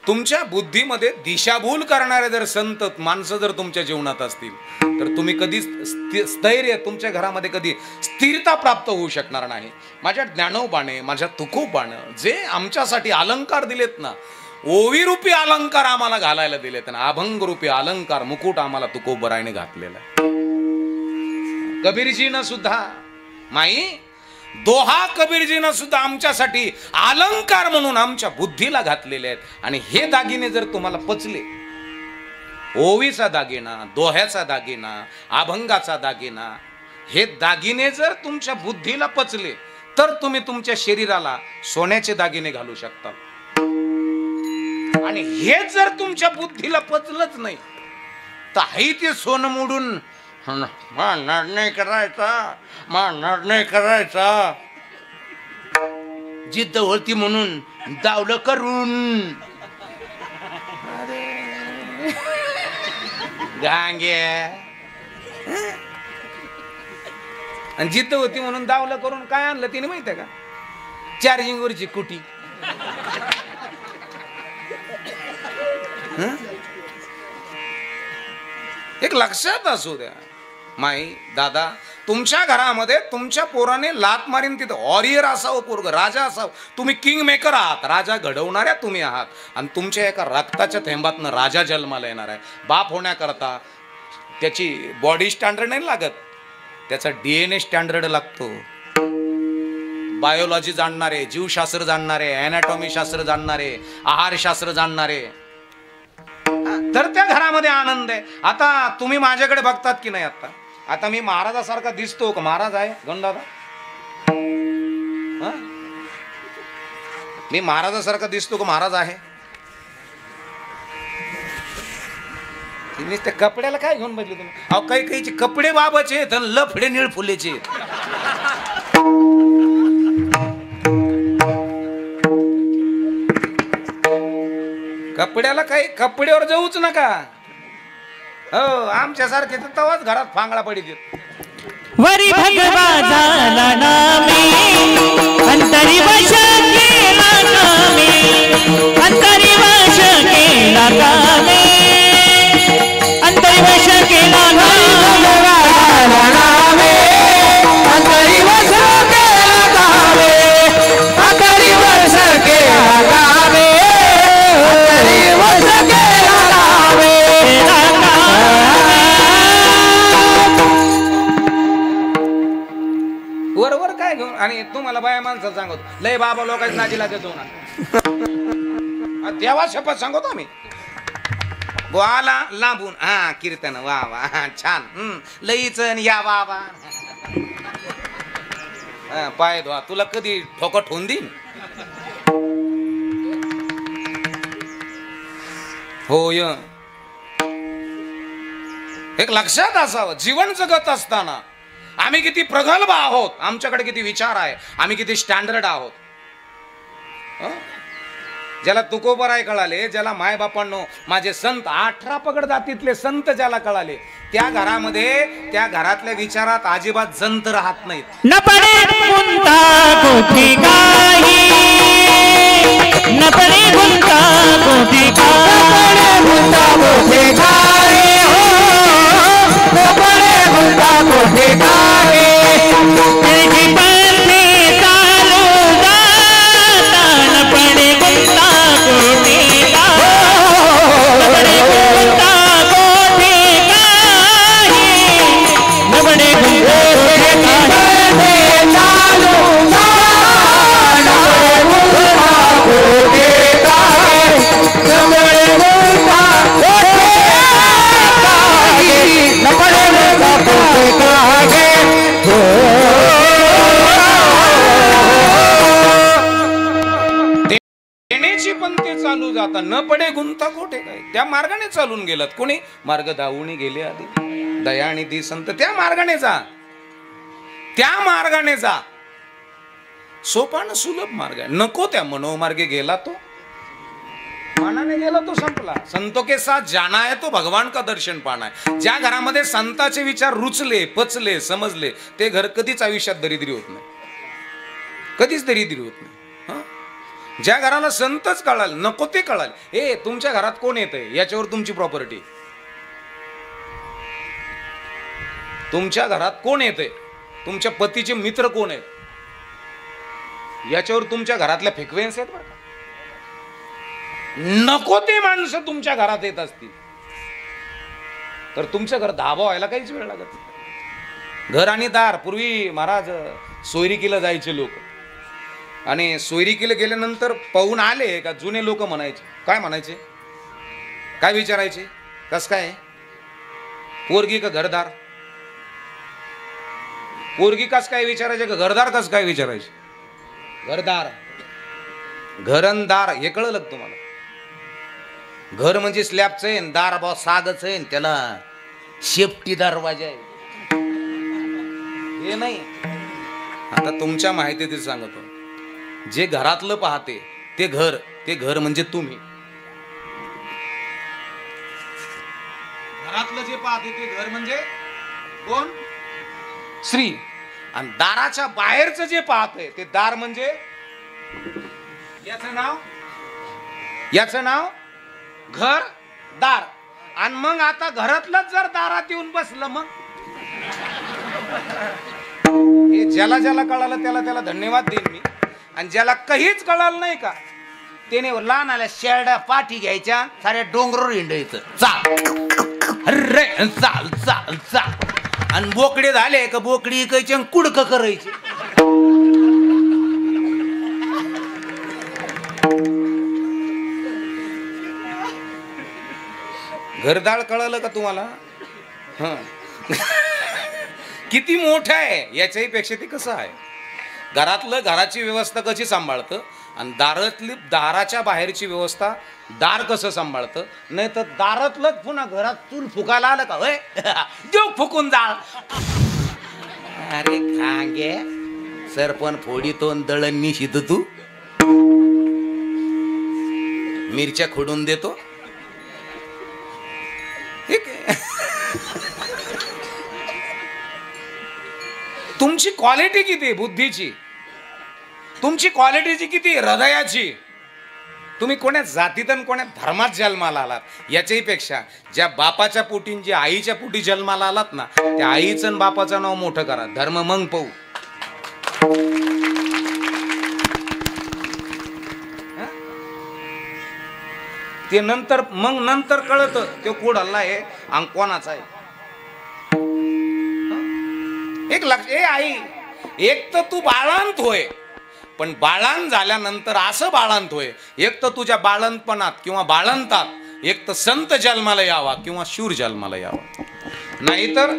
तुमच्या बुद्धीमध्ये दिशाभूल करणारे जर संत माणसं जर तुमच्या जीवनात असतील तर तुम्ही कधी स्थैर्य, तुमच्या घरामध्ये कधी स्थिरता प्राप्त होऊ शकणार नाही. माझ्या ज्ञानोबाने, माझ्या तुकोबाने जे आमच्यासाठी अलंकार दिलेत ना, ओवी रूपी अलंकार आम्हाला घालायला दिलेत ना, अभंग रूपी अलंकार मुकुट आम्हाला तुकोबरायने घातलेला आहे. कबीरजीनं सुद्धा, माई दोहा कबीरजीनं सुद्धा आमच्यासाठी अलंकार म्हणून आमच्या बुद्धीला घातलेले आहेत. आणि हे दागिने जर तुम्हाला पचले, ओवीचा दागिना, दोह्याचा दागिना, अभंगाचा दागिना, हे दागिने जर तुमच्या बुद्धीला पचले तर तुम्ही तुमच्या शरीराला सोन्याचे दागिने घालू शकता. आणि हे जर तुमच्या बुद्धीला पचलंच नाही तर हाही ते सोनं मोडून मानणार नाही करायचा, मानणार नाही करायचा, जिद्द होती म्हणून दावलं करून गांगे. आणि जिद्द होती म्हणून दावलं करून काय आणलं तिने माहिती आहे का? चार्जिंग वरची कुटी. एक लक्षात असू द्या माई दादा, तुमच्या घरामध्ये तुमच्या पोराने लात मारीन तिथं वॉरियर असावं, पोरग राजा असावं. तुम्ही किंग मेकर आहात, राजा घडवणाऱ्या तुम्ही आहात. आणि तुमच्या एका रक्ताच्या थेंबातनं राजा जन्माला येणार आहे. बाप होण्याकरता त्याची बॉडी स्टँडर्ड नाही लागत, त्याचा DNA स्टँडर्ड लागतो. बायोलॉजी जाणणारे, जीवशास्त्र जाणणारे, अॅनाटॉमी शास्त्र जाणणारे, आहारशास्त्र जाणणारे, तर त्या घरामध्ये आनंद आहे. आता तुम्ही माझ्याकडे बघतात की नाही? आता मी महाराजासारखा दिसतो का? महाराज आहे गणदादा? मी महाराजासारखा दिसतो का? महाराज आहे? त्या कपड्याला काय घेऊन बसले तुम्ही? अहो काही काहीचे कपडे बाबाचे आहेत आणि लफडे निळ फुलेचे आहेत. कपड्याला काही कपड्यावर जाऊच नका. हो आमच्यासारखे तर तवाच घरात फांगडा पडित. वरी भगवा झाला नामी अंतरी वश केला कामे, अंतरी वश केला कामे, अंतरी वश केला नामे, अंतरी वश केला कामे, अंतरी वश केला कामे, अंतरी वश केला कामे. वरवर काय घेऊन? आणि तुम्हाला बाया माणसाला सांगतो लय बाबा लोकांची नाजीला देतो ना. देवा शपथ सांगतो आम्ही. आला लांबून हा कीर्तन वा वा छान लईच या बाबा पाय धुवा. तुला कधी ठोकट होऊन देईन? होय. एक लक्षात असावं, जीवन जगत असताना आम्ही किती प्रगल्भ आहोत, आमच्याकडे किती विचार आहे, आम्ही किती स्टँडर्ड आहोत. ज्याला तुकोबराय कळाले, ज्याला मायबापांनो माझे संत 18 पगड जातीतले संत ज्याला कळाले, त्या घरामध्ये त्या घरातल्या विचारात अजिबात जंत राहत नाहीत. न पडे गुंता कोठी काही, न पडे गुंता कोठी काही, गुंता कोठी काही, न पडे गुंता कोठी काही. तेरी पंथी चालू जाता, न पडे गुंता कोठी काही, न पडे गुंता कोठी काही, न पडे गुंता देण्याची पण ते चालू जाता, न पडे गुंता कोठे काय. त्या मार्गाने चालून गेलात. कोणी मार्ग धावून गेले आधी दया आणि दी संत. त्या मार्गाने जा, त्या मार्गाने जा. सोपा न सुलभ मार्ग आहे. नको त्या मनोमार्गे गेला तो, मनाने गेला तो संपला. संतो के साथ जाना है तो भगवान का दर्शन पाना है. ज्या घरामध्ये संतांचे विचार रुचले, पचले, समजले, ते घर कधीच आयुष्यात दरिद्री होत नाही, कधीच दरिद्री होत नाही. ज्या घराला संतच कळाल, नको ते कळाल. ए तुमच्या घरात कोण येतंय याच्यावर तुमची प्रॉपर्टी. तुमच्या घरात कोण येतंय, तुमच्या पतीचे मित्र कोण आहेत याच्यावर तुमच्या घरातल्या फ्रिक्वेन्सी आहेत बरं का. नको ते माणसं तुमच्या घरात येत असतील तर तुमचं घर धाबा व्हायला काहीच वेळ लागत नाही. घर आणि दार. पूर्वी महाराज सोयरिकीला जायचे लोक, आणि सोयरिकीला गेल्यानंतर पाहून आले का जुने लोक म्हणायचे, काय म्हणायचे, काय विचारायचे, कस काय पोरगी का घरदार, पोरगी कस काय विचारायचे का घरदार कस काय विचारायचे. घरदार, घरंदार हे कळलं तुम्हाला. घर म्हणजे स्लॅबचं आहे, दार बॉ सागच आहे, त्याला शेफ्टी दरवाजा आहे हे नाही. आता तुमच्या माहितीत सांगतो, जे घरातलं पाहते ते घर म्हणजे तुम्ही. घरातलं जे पाहते ते घर म्हणजे कोण? स्त्री. आणि दाराच्या बाहेरचं जे पाहते ते दार म्हणजे याचं नाव घर दार. आणि मग आता घरातलंच जर दारात येऊन बसलं मग हे ज्याला कळालं त्याला धन्यवाद देईन मी. आणि ज्याला काहीच कळालं नाही का त्याने लहान आल्या शेरड्या पाठी घ्यायच्या, साऱ्या डोंगरावर हिंडायचं, चाल अरे चाल चाल चाल. आणि बोकडे झाले का बोकडी इकायची आणि कुडक करायची. घरदाळ कळलं का तुम्हाला? हं. किती मोठं आहे याच्याही पेक्षा ते कसं आहे. घरातलं घराची व्यवस्था कशी सांभाळतं आणि दाराच्या बाहेरची व्यवस्था दार कसं सांभाळतं. नाही तर दारातलं पुन्हा घरात चूल फुकायला आलं का होय देव फुकून जाळ. अरे खांगे सरपण फोडीतो दळण निशित तू मिरच्या खोडून देतो. ठीक आहे. तुमची क्वालिटी किती बुद्धीची, तुमची क्वालिटीची किती हृदयाची. तुम्ही कोण्या जातीत आणि कोण्या धर्मात जन्माला आलात याच्याही पेक्षा ज्या बापाच्या पोटी ज्या आईच्या पोटी जन्माला आलात ना त्या आईचं आणि बापाचं नाव मोठं करा. धर्म मग पाहू. ते नंतर कळत तो कोड हल्ला आहे आणि कोणाचा आहे. एक लक्ष ए आई, एक तर तू बाळांत होय पण बाळांत झाल्यानंतर असं बाळांत होय. एक तर तुझ्या बाळंतपणात किंवा बाळंतात एक तर संत जन्माला यावा किंवा शूर जन्माला यावा. नाहीतर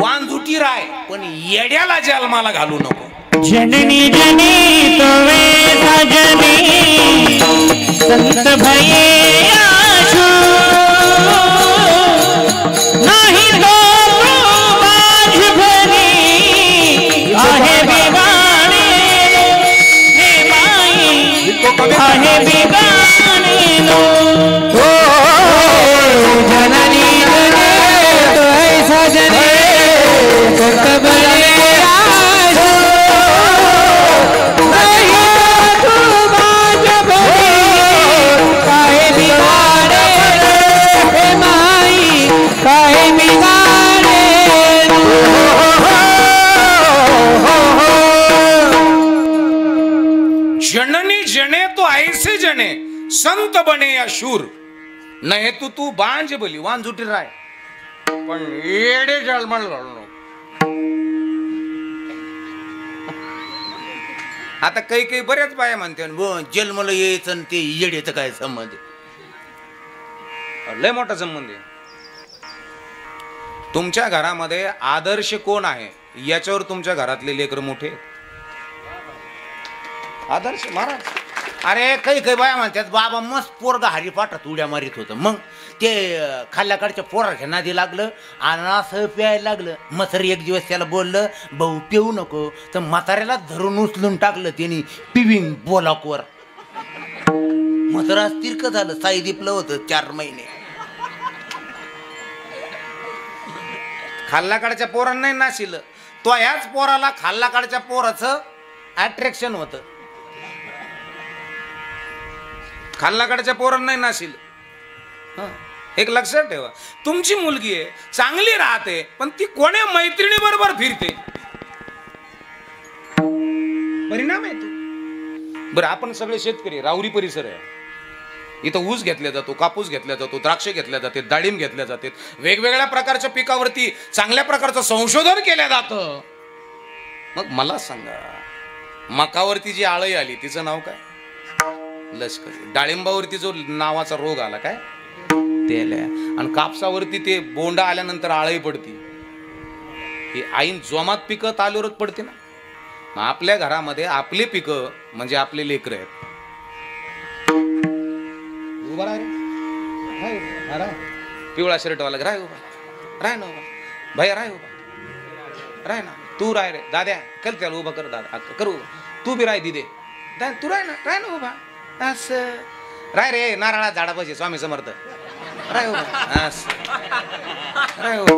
वांजुटी राय पण येड्याला जन्माला घालू नको. जननी जनी तोवे सजनी संत भये आशु नाही तो बाज भरी आहे बिगाणे हे माई आहे बिगाणे नो. जननी जनी तोवे सजनी संत भये जननी जने तो ऐसे जने संत बने या शूर. नाही तू बांज बोली वांजुटी राय पण येडे जन्माला घालू नको. आता काही बऱ्याच बाया म्हणते जन्माला यायचं आणि ते येड्याचं काय संबंध. लय मोठा संबंध आहे. तुमच्या घरामध्ये आदर्श कोण आहे याच्यावर तुमच्या घरातले लेकर मोठे आदर्श महाराज. अरे काही बाया म्हणतात बाबा मस्त पोरगा हरिपाठात उड्या मारित होतं. मग ते खाल्ल्याकडच्या पोराच्या नादी लागलं आणि असं प्यायला लागलं. म्हातारी एक दिवस त्याला बोललं भाऊ पिऊ नको तर म्हाताऱ्याला धरून उचलून टाकलं त्यांनी पिविंग बोलाकवर. म्हातारा तिरकं झालं. साई दिपलं होतं 4 महिने. खाल्लाकडच्या पोरांना नाही नाशिलं तो ह्याच पोराला खाल्लाकडच्या पोराचं अट्रॅक्शन होतं. खाल्लाकडच्या पोरांना नाही नाशिल. एक लक्षात ठेवा तुमची मुलगी आहे चांगली राहते पण ती कोण्या मैत्रिणी बरोबर फिरते परिणाम आहे तो. बरं आपण सगळे शेतकरी राहुरी परिसर आहे. इथं ऊस घेतला जातो, कापूस घेतला जातो, द्राक्ष घेतल्या जाते, डाळिंब घेतल्या जाते. वेगवेगळ्या प्रकारच्या पिकावरती चांगल्या प्रकारचं संशोधन केलं जातं. मग मला सांगा मकावरती जी आळी आली तिचं नाव काय? लष्करी. डाळिंबावरती जो नावाचा रोग आला काय तेल्या. आणि कापसावरती ते बोंडा आल्यानंतर आळी पडती. ही आईन जोमात पिकं आल्यावरच पडते ना. मग आपल्या घरामध्ये आपले पिकं म्हणजे आपले लेकर आहेत. उभा राह रे पिवळा शर्टवाला राय उभा राय ना उभा भैया राय उभा राय ना तू राय रे दाद्या कल त्याला उभा कर दादा करू तू बी राय दिदे तू राय ना उभा असं राय रे नारळा झाडा पाहिजे स्वामी समर्थ राय उभा असं राय उभा.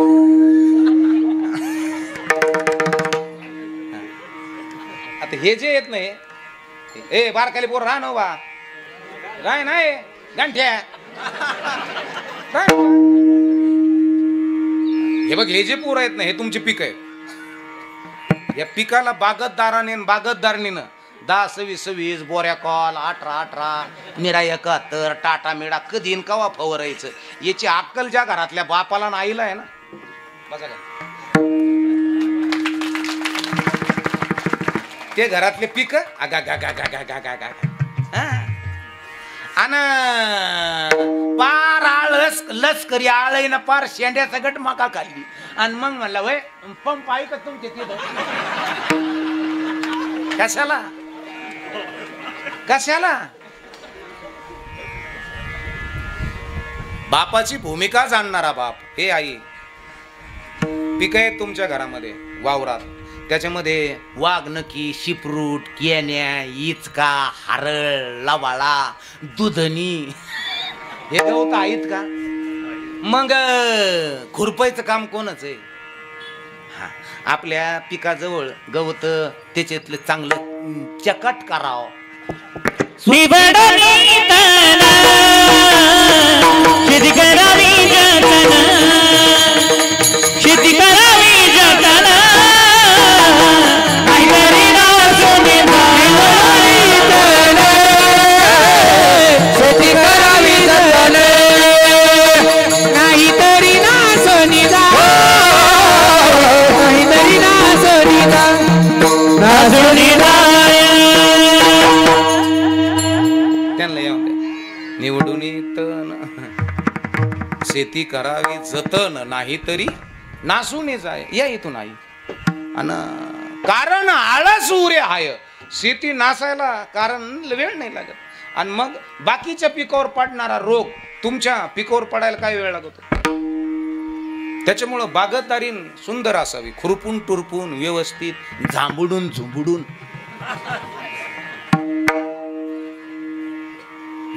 आता हे जे येत नाही ए बारकाली पोर राह ना उभा राय नाही गांठ्या. हे बघ हे जे पोर आहेत ना हे तुमचे पीक आहेत. या पिकाला बागतदारणीनं 10-20 बोऱ्या कॉल 18 मिरा 71 टाटा मिळा कधी कवा फवारायचं याची अक्कल ज्या घरातल्या बापाला आईला आहे ना बघा ते घरातले पीक आणि आणि पार आळस लष्करी आळईनं पार शेंड्या सगट मका खाल्ली आणि मग म्हणलं वय पंप आहे का तुमच्या तिथं कशाला कशाला बापाची भूमिका जाणणारा बाप हे आई पिक आहेत तुमच्या घरामध्ये वावरात त्याच्यामध्ये वाघनकी शिपरूट केन्या इचका हरळ लवाळा दुधनी हे गवत आहेत का मग खुरपायचं काम कोणच आहे हा आपल्या पिकाजवळ गवत त्याच्यातलं चांगलं चकट करावं निवडणी तन शेती करावी जतन शेती करावी जतन नाहीतरी नासून शेती करावी जतन नाहीतरी नासून नाहीतरी नासून त्यांना येऊन द्या निवडून तन शेती करावी जतन नाही तरी नासून जाय या इथून आई आणि कारण आळस उरे हाय शेती नासायला कारण वेळ नाही लागत आणि मग बाकीच्या पिकावर पडणारा रोग तुमच्या पिकावर पडायला काय वेळ लागतो त्याच्यामुळं बागतदारी सुंदर असावी खुरपून टुरपून व्यवस्थित झांबडून झुंबडून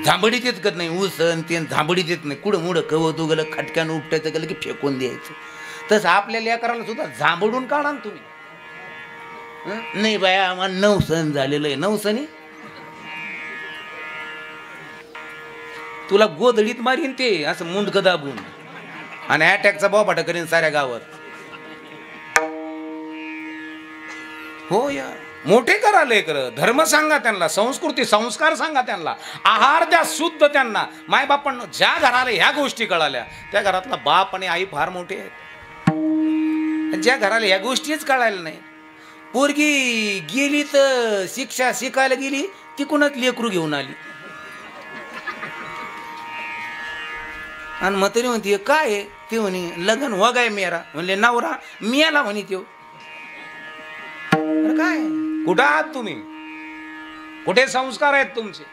झांबडीत येत नाही ऊस ते झांबडीत येत नाही कुठं मुडं कवत गेलं खटक्यानं उपटायचं गेलं की फेकून द्यायचं तसं आपल्या लेकराला सुद्धा झांबडून काढा ना तुम्ही नाही बाया आम्हाला 9 सण झालेलं आहे 9 सणी तुला गोधडीत मारीन ते असं मुंडकं दाबून आणि अटॅकचा बोबाटा करीन साऱ्या गावात हो यार मोठे करा लेकर धर्म सांगा त्यांना संस्कृती संस्कार सांगा त्यांना आहार द्या शुद्ध त्यांना माय बापांना ज्या घराला ह्या गोष्टी कळाल्या त्या घरातला बाप आणि आई फार मोठे आहेत ज्या घराला ह्या गोष्टीच कळायला नाही पोरगी गेली तर शिक्षा शिकायला गेली तिकडूनच लेकरू घेऊन आली आणि मग तरी म्हणते काय ते म्हणे लग्न वगाय मेरा म्हणले नवरा मियाला म्हणे त्यो काय कुठं आहात तुम्ही कुठे संस्कार आहेत तुमचे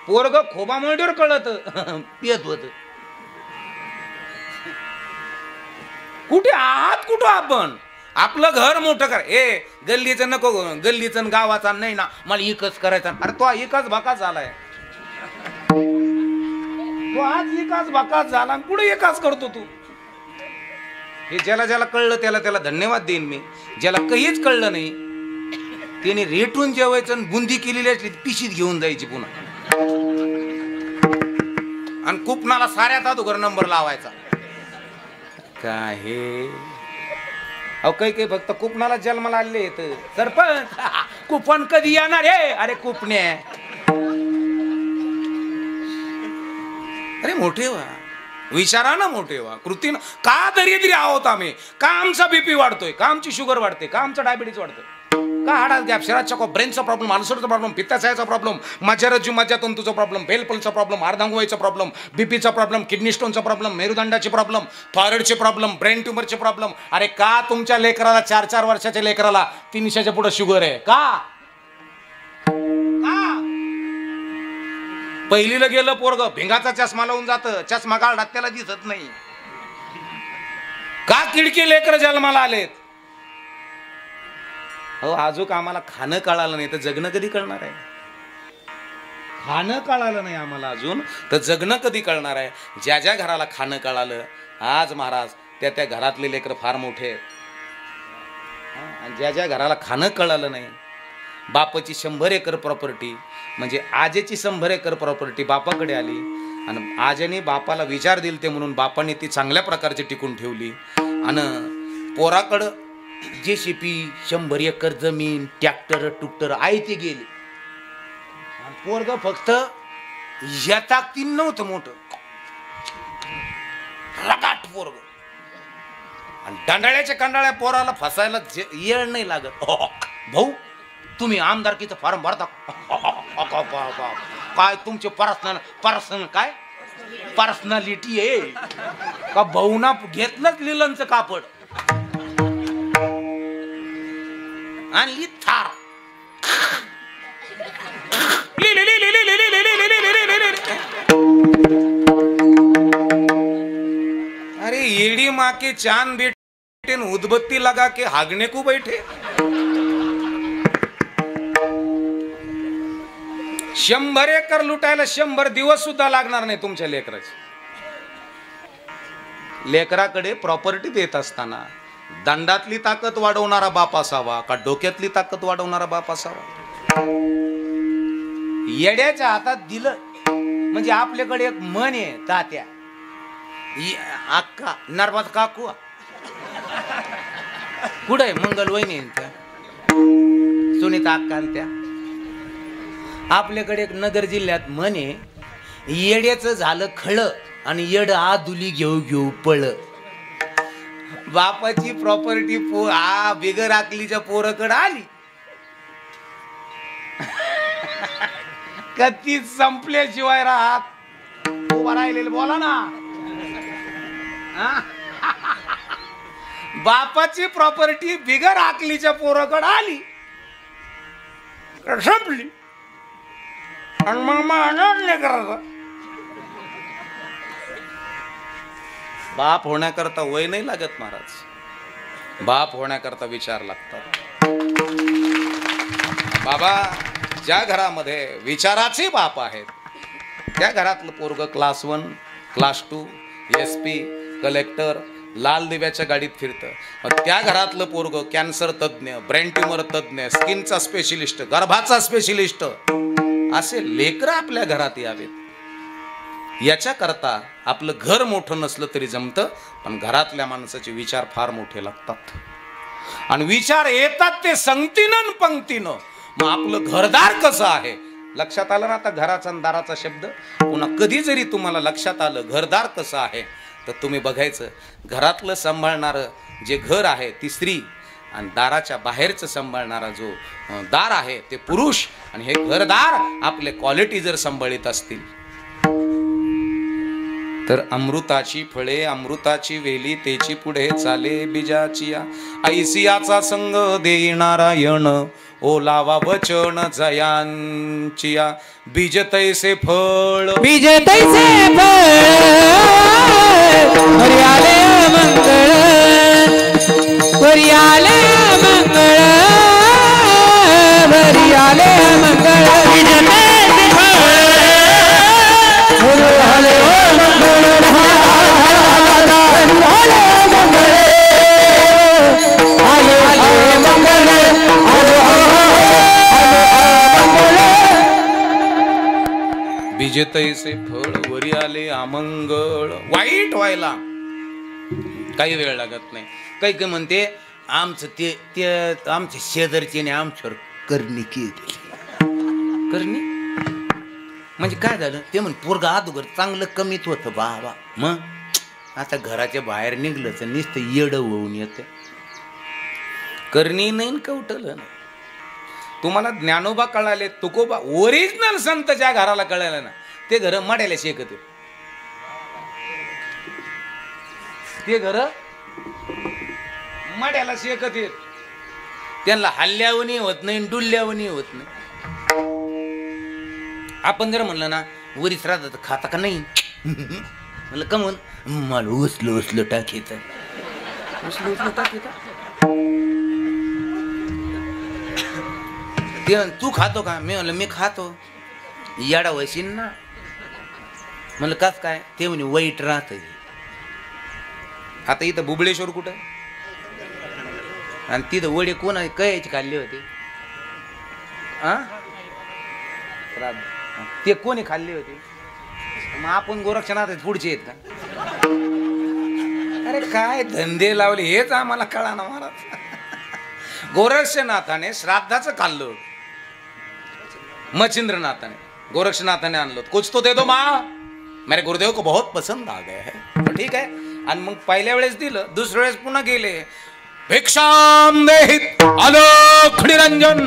पोरग खोबा मोठ्यावर कळत पियत होत कुठे आहात कुठं आपण आपलं घर मोठं कर ए गल्लीचं नको गल्लीचं गावाचा नाही ना मला एकच करायचा अरे तो एकच भाकाच झालाय तो आज एकाच भाकाच झाला पुढे एकाच करतो तू हे ज्याला ज्याला कळलं त्याला त्याला धन्यवाद देईन मी ज्याला काहीच कळलं नाही त्याने रेटून जेवायचं आणि बुंदी केलेली असली पिशीत घेऊन जायची पुन्हा आणि कुपनाला साऱ्यात अगोदर नंबर लावायचा काय हे अहो काही फक्त कुपनाला जन्माला आले तर सरपंच कुपन कधी येणार हे अरे कुपने अरे मोठे व्हा विचारानं मोठे व्हा कृतीनं का दरिद्री आहोत आम्ही का आमचा बीपी वाढतोय का आमची शुगर वाढते का आमचं डायबिटीज वाढतोय का हाडात गॅप शरीराचा ब्रेनचा प्रॉब्लेम अल्सरचा प्रॉब्लेम पित्ताशयाचा प्रॉब्लेम मज्जारज्जू मज्जातंतूचा प्रॉब्लेम बेलपलचा प्रॉब्लेम अर्धांगवाईचा प्रॉब्लेम बीपीचा प्रॉब्लेम किडनी स्टोनचा प्रॉब्लेम मेरुदंडाचे प्रॉब्लेम थायरॉइडचे प्रॉब्लेम ब्रेन ट्युमरचे प्रॉब्लेम अरे का तुमच्या लेकराला 4-4 वर्षाच्या लेकराला 300च्या पुढे शुगर आहे का पहिलीला गेलं पोरग भिंगाचा चष्मा लावून जातं चष्मा काढात त्याला दिसत नाही का किडकी लेकर जन्माला आलेत हो आजूक आम्हाला खाणं कळालं नाही तर जगणं कधी कळणार आहे खाणं कळालं नाही आम्हाला अजून तर जगणं कधी कळणार आहे ज्या ज्या घराला खाणं कळालं आज महाराज त्या त्या घरातले लेकर फार मोठे आहेत आणि ज्या ज्या घराला खाणं कळालं नाही बापाची 100 एकर प्रॉपर्टी म्हणजे आजेची 100 एकर प्रॉपर्टी बापाकडे आली आणि आजेने बापाला विचार दिले ते म्हणून बापाने ती चांगल्या प्रकारची टिकून ठेवली आणि पोराकडं JCP 100 एकर जमीन ट्रॅक्टर टुक्टर आहे ते गेले पोरग फक्त या ताकदीन नव्हतं मोठं रगाट पोरग आणि दांडाळ्याच्या कंडाळ्या पोराला फसायला येळ नाही लागत भाऊ तुम्ही आमदारकीचं फॉर्म भरता काय तुमचे पर्सनल काय पर्सनॅलिटी आहे का? भाऊना घेतलंच लिलनचं कापड आणि थार अरे एडी माँ के चांद बेटे उदबत्ती लगा के हागने को बैठे। 100 एकर लुटायला 100 दिवस सुद्धा लागणार नाही तुमच्या लेकराचे। लेकराकडे प्रॉपर्टी देत असताना दंडातली ताकद वाढवणारा बाप असावा का डोक्यातली ताकद वाढवणारा बाप असावा? येड्याच्या हातात दिलं म्हणजे आपल्याकडे एक मन आहे तात्या अक्का नर्मद काकू कुठं आहे मंगल वहिनी त्या सुनीता अक्का त्या आपल्याकडे एक नगर जिल्ह्यात म्हण आहे येड्याचं झालं खळ आणि येड आदुली घेऊ घेऊ पळ। बापाची प्रॉपर्टी बिगर आकलीच्या पोराकडे आली कधी संपल्याशिवाय राहत उभा राहिलेलं बोला ना। बापाची प्रॉपर्टी बिगर आकलीच्या पोराकडे आली संपली आणि मग नाही करायचं। बाप होण्याकरता वय नाही लागत महाराज, बाप होण्याकरता विचार लागतात। बाबा ज्या घरामध्ये विचाराचे बाप आहेत त्या घरातलं पोरग क्लास 1 क्लास 2 SP कलेक्टर लाल दिव्याच्या गाडीत फिरतं। त्या घरातलं पोरग कॅन्सर तज्ज्ञ, ब्रेन ट्यूमर तज्ज्ञ, स्किनचा स्पेशलिस्ट, गर्भाचा स्पेशलिस्ट असे लेकरं आपल्या घरात यावेत। याच्या करता आपलं घर मोठं नसलं तरी जमतं, पण घरातल्या माणसाचे विचार फार मोठे लागतात आणि विचार येतात ते संगतीनं पंक्तीनं। मग आपलं घरदार कसं आहे लक्षात आलं ना? आता घराचा आणि दाराचा शब्द पुन्हा कधी जरी तुम्हाला लक्षात आलं घरदार कसं आहे तर तुम्ही बघायचं घरातलं सांभाळणारं जे घर आहे ती स्त्री आणि दाराच्या बाहेरचं सांभाळणारा जो दार आहे ते पुरुष, आणि हे घरदार आपले क्वालिटी जर सांभाळीत असतील तर अमृताची फळे अमृताची वेली तेची पुढे चाले बीजाची ऐसियाचा संग देई नारायण ओलावा वचन जयांचिया बीज तैसे फळ बीज तैसे फळ हरियाले मंगळ हरियाले मंगळ हरियाले मंगळ बीज तैसे फळ हरियाले बीजतैसे फळ वरी आले आमंगळ। वाईट व्हायला काही वेळ लागत नाही। काही म्हणते आमचं ते आमच्या शेजारचे ने आमच्यावर करणी केली। करणी म्हणजे काय झालं ते म्हण पोरगा अगोदर चांगलं कमीत होतं बाबा, मग आता घराच्या बाहेर निघलं तर नुसतं येड होऊन येतं। करणी नाही कवटलं नाही। तुम्हाला ज्ञानोबा कळाले, तुकोबा ओरिजिनल संत ज्या घराला कळाले ना ते घर मड्याला शेकत, ते घर मड्याला शेकत येत, त्यांना हल्ल्यावनी होत नाही डुल्ल्यावनी होत नाही। आपण जर म्हणलं ना वरीच राहत खाता का नाही म्हणलं का म्हणून मला उचलं उचलं टाकीत उचलं उचलं टाकीत ते तू खातो का? मी म्हणलं मी खातो। याडा वैशीन ना म्हणलं कस काय? ते म्हणे वाईट राहत। आता इथं बुबळेश्वर कुठं आणि तिथं वडे कोण कयाची खाल्ली होती ते कोणी खाल्ली होती? मग आपण गोरक्षनाथ पुढचे आहेत का? अरे काय धंदे लावले हेच आम्हाला कळा ना महाराज। गोरक्षनाथाने श्राद्धाचं खाल्लं, मच्छिंद्रनाथाने गोरक्षनाथाने आणलं, कुछ तो दे दो माँ, मेरे गुरुदेव को बहुत पसंद आ गया है। तो ठीक है, आणि मग पहिल्या वेळेस दिलं, दुसऱ्या वेळेस पुन्हा गेले, भिक्षाम देहित आलोक निरंजन,